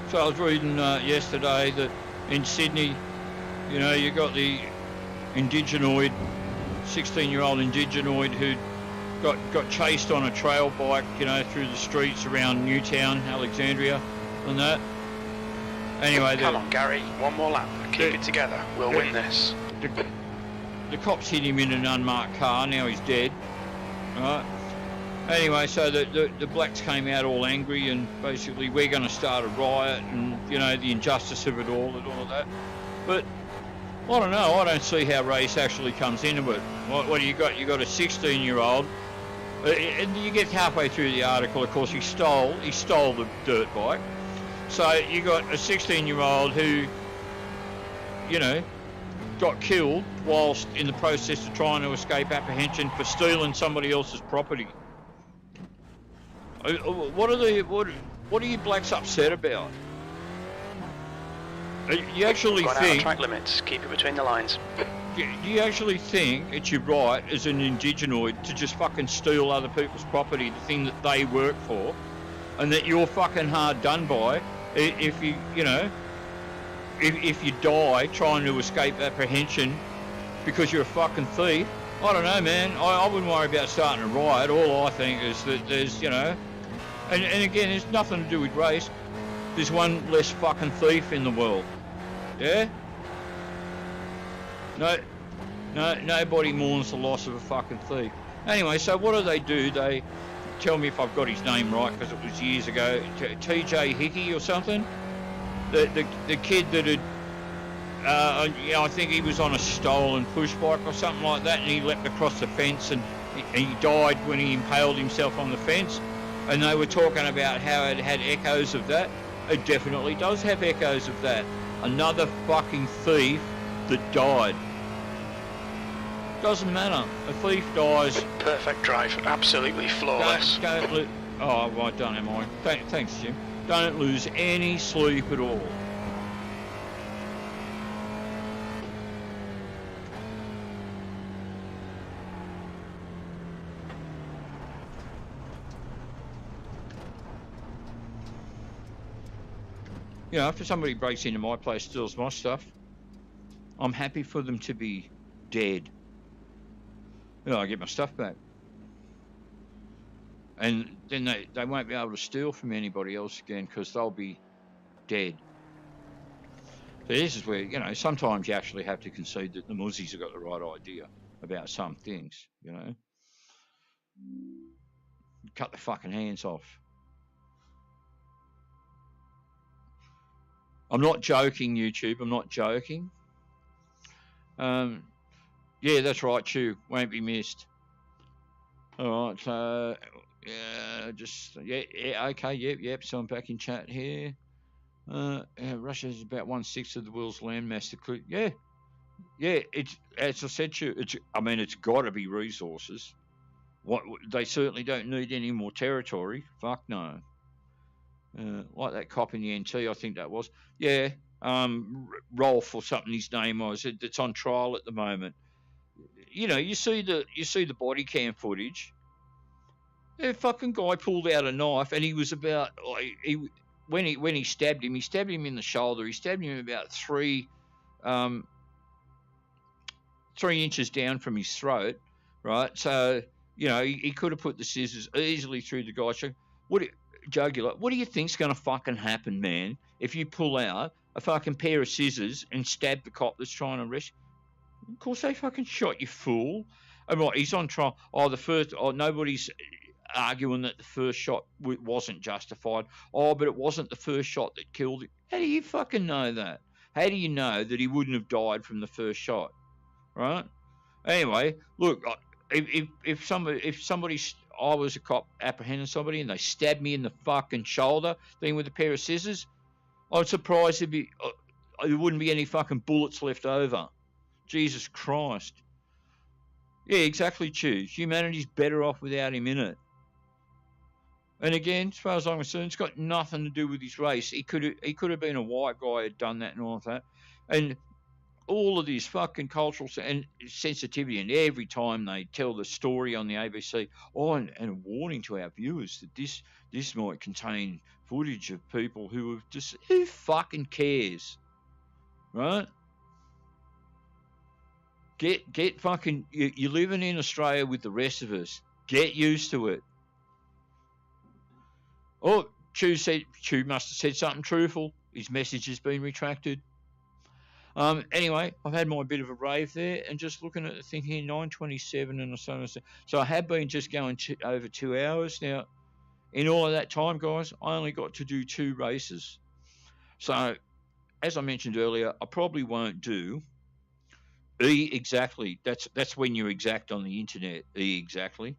So I was reading yesterday that in Sydney, you know, you got the indigenoid, 16-year-old indigenoid who got chased on a trail bike, you know, through the streets around Newtown, Alexandria, and that. Anyway, come on, Gary, one more lap. Keep it together. We'll win this. the cops hit him in an unmarked car. Now he's dead. Right. Anyway, so the blacks came out all angry and basically we're going to start a riot and, you know, the injustice of it all and all of that. But I don't know. I don't see how race actually comes into it. What do you got? You got a 16-year-old. And you get halfway through the article, of course, he stole the dirt bike. So you got a 16-year-old who, you know, got killed whilst in the process of trying to escape apprehension for stealing somebody else's property. What are you blacks upset about? You actually Gone think out of track limits. Keep it between the lines. Do you actually think it's your right as an indigenoid to just fucking steal other people's property, the thing that they work for, and that you're fucking hard done by if you, you know, if you die trying to escape apprehension because you're a fucking thief? I don't know, man. I wouldn't worry about starting a riot. All I think is that there's, you know, and again, it's nothing to do with race. There's one less fucking thief in the world. Yeah? No, nobody mourns the loss of a fucking thief. Anyway, so what do? They tell me if I've got his name right, because it was years ago. TJ Hickey or something? The kid that had, you know, I think he was on a stolen push bike or something like that, and he leapt across the fence and he died when he impaled himself on the fence. And they were talking about how it had echoes of that. It definitely does have echoes of that. Another fucking thief that died. Doesn't matter. A thief dies. Perfect drive. Absolutely flawless. Oh, well done, am I? Thanks, Jim. Don't lose any sleep at all. You know, if somebody breaks into my place, steals my stuff, I'm happy for them to be dead. You know, I get my stuff back. And then they won't be able to steal from anybody else again because they'll be dead. So this is where, you know, sometimes you actually have to concede that the Muzzies have got the right idea about some things, you know. Cut the fucking hands off. I'm not joking, YouTube. I'm not joking. Yeah, that's right, Chew. Won't be missed. All right, so, okay, yep. So I'm back in chat here. Russia is about 1/6 of the world's landmass. Yeah. It's, as I said to you, it's got to be resources. They certainly don't need any more territory. Fuck no. Like that cop in the NT, I think that was. Yeah, Rolf or something his name was. It's on trial at the moment. You know, you see the body cam footage. The fucking guy pulled out a knife, and he was about when he stabbed him in the shoulder. He stabbed him about 3 inches down from his throat, right? So you know he could have put the scissors easily through the guy's throat. Jugular, what do you think's going to fucking happen, man, if you pull out a fucking pair of scissors and stab the cop that's trying to arrest you? Of course they fucking shot, you fool. And right, he's on trial. Nobody's arguing that the first shot wasn't justified. Oh, but it wasn't the first shot that killed him. How do you fucking know that? How do you know that he wouldn't have died from the first shot? Right? Anyway, look, if somebody I was a cop apprehending somebody and they stabbed me in the fucking shoulder thing with a pair of scissors, I'm surprised there wouldn't be any fucking bullets left over. Jesus Christ. Yeah, exactly, Chew. Humanity's better off without him in it. And again, as far as I'm concerned, it's got nothing to do with his race. He could have been a white guy who had done that and all of that. And all of this fucking cultural and sensitivity, and every time they tell the story on the ABC, and a warning to our viewers that this might contain footage of people who have just, who fucking cares, right? Get fucking, you're living in Australia with the rest of us. Get used to it. Oh, Chew must have said something truthful. His message has been retracted. Anyway, I've had my bit of a rave there, and just looking at the thing here, 9:27 and so on. So I have been just going over 2 hours now. In all of that time, guys, I only got to do 2 races. So, as I mentioned earlier, I probably won't do E exactly. That's when you exact on the internet. E exactly.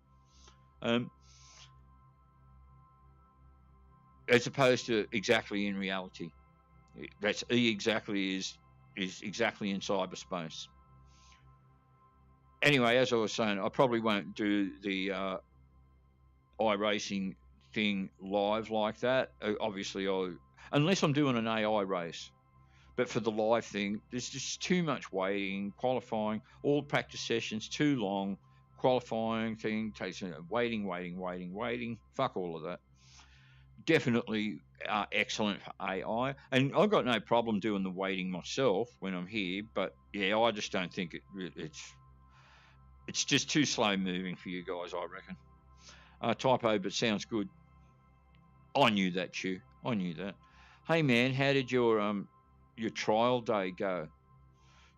As opposed to exactly in reality. That's E exactly is exactly in cyberspace. Anyway, as I was saying, I probably won't do the iRacing thing live like that. Obviously, unless I'm doing an AI race. But for the live thing, there's just too much waiting, qualifying, all practice sessions too long. Qualifying thing takes waiting. Fuck all of that. Definitely excellent for AI, and I've got no problem doing the waiting myself when I'm here. But yeah, I just don't think it's just too slow moving for you guys, I reckon. Typo, but sounds good. I knew that, Chew. I knew that. Hey man, how did your trial day go?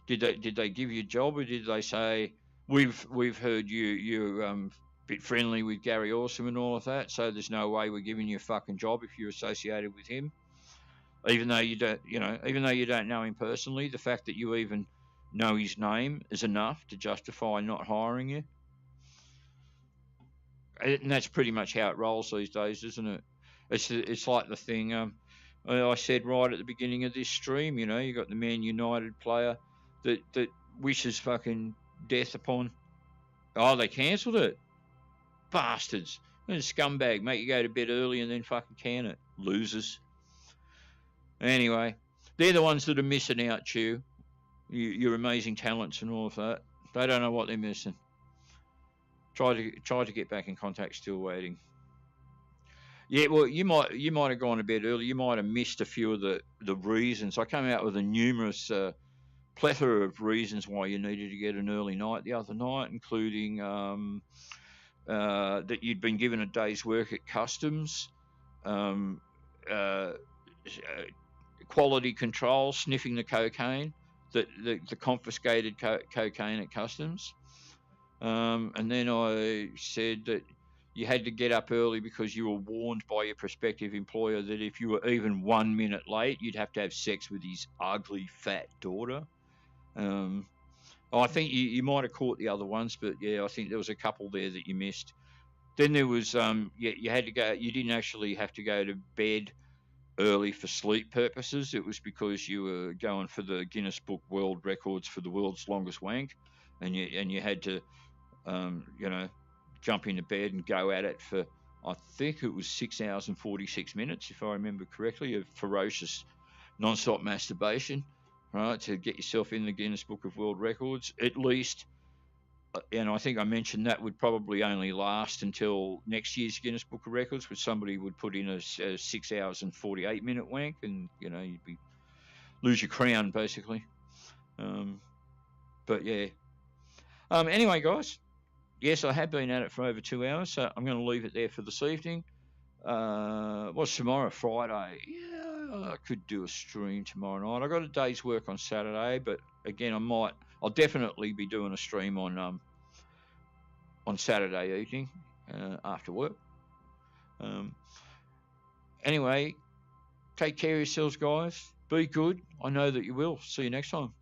Did they give you a job, or did they say we've heard you bit friendly with Gary Orsum and all of that, so there's no way we're giving you a fucking job if you're associated with him, even though you don't know him personally. The fact that you even know his name is enough to justify not hiring you, and that's pretty much how it rolls these days, isn't it? It's like the thing I said right at the beginning of this stream. You got the Man United player that wishes fucking death upon. Oh, they cancelled it. Bastards. And a scumbag. Make you go to bed early and then fucking can it. Losers. Anyway, they're the ones that are missing out, Chew. Your amazing talents and all of that. They don't know what they're missing. Try to get back in contact. Still waiting. Yeah, well, you might have gone to bed early. You might have missed a few of the reasons. I came out with a numerous plethora of reasons why you needed to get an early night the other night, including that you'd been given a day's work at customs, quality control, sniffing the cocaine, the confiscated cocaine at customs, and then I said that you had to get up early because you were warned by your prospective employer that if you were even 1 minute late, you'd have to have sex with his ugly fat daughter. I think you might have caught the other ones, but yeah, I think there was a couple there that you missed. Then there was you had to go. You didn't actually have to go to bed early for sleep purposes. It was because you were going for the Guinness Book World Records for the world's longest wank, and you had to jump into bed and go at it for, I think it was 6 hours and 46 minutes, if I remember correctly, of ferocious non-stop masturbation, right, to get yourself in the Guinness Book of World Records, at least. And I think I mentioned that would probably only last until next year's Guinness Book of Records, where somebody would put in a 6 hours and 48 minute wank, and you'd lose your crown basically. But yeah. Anyway, guys, yes, I have been at it for over 2 hours, so I'm going to leave it there for this evening. What's tomorrow? Friday. Yeah, I could do a stream tomorrow night. I got a day's work on Saturday, but again, I'll definitely be doing a stream on Saturday evening after work. Anyway, take care of yourselves, guys. Be good. I know that you will. See you next time.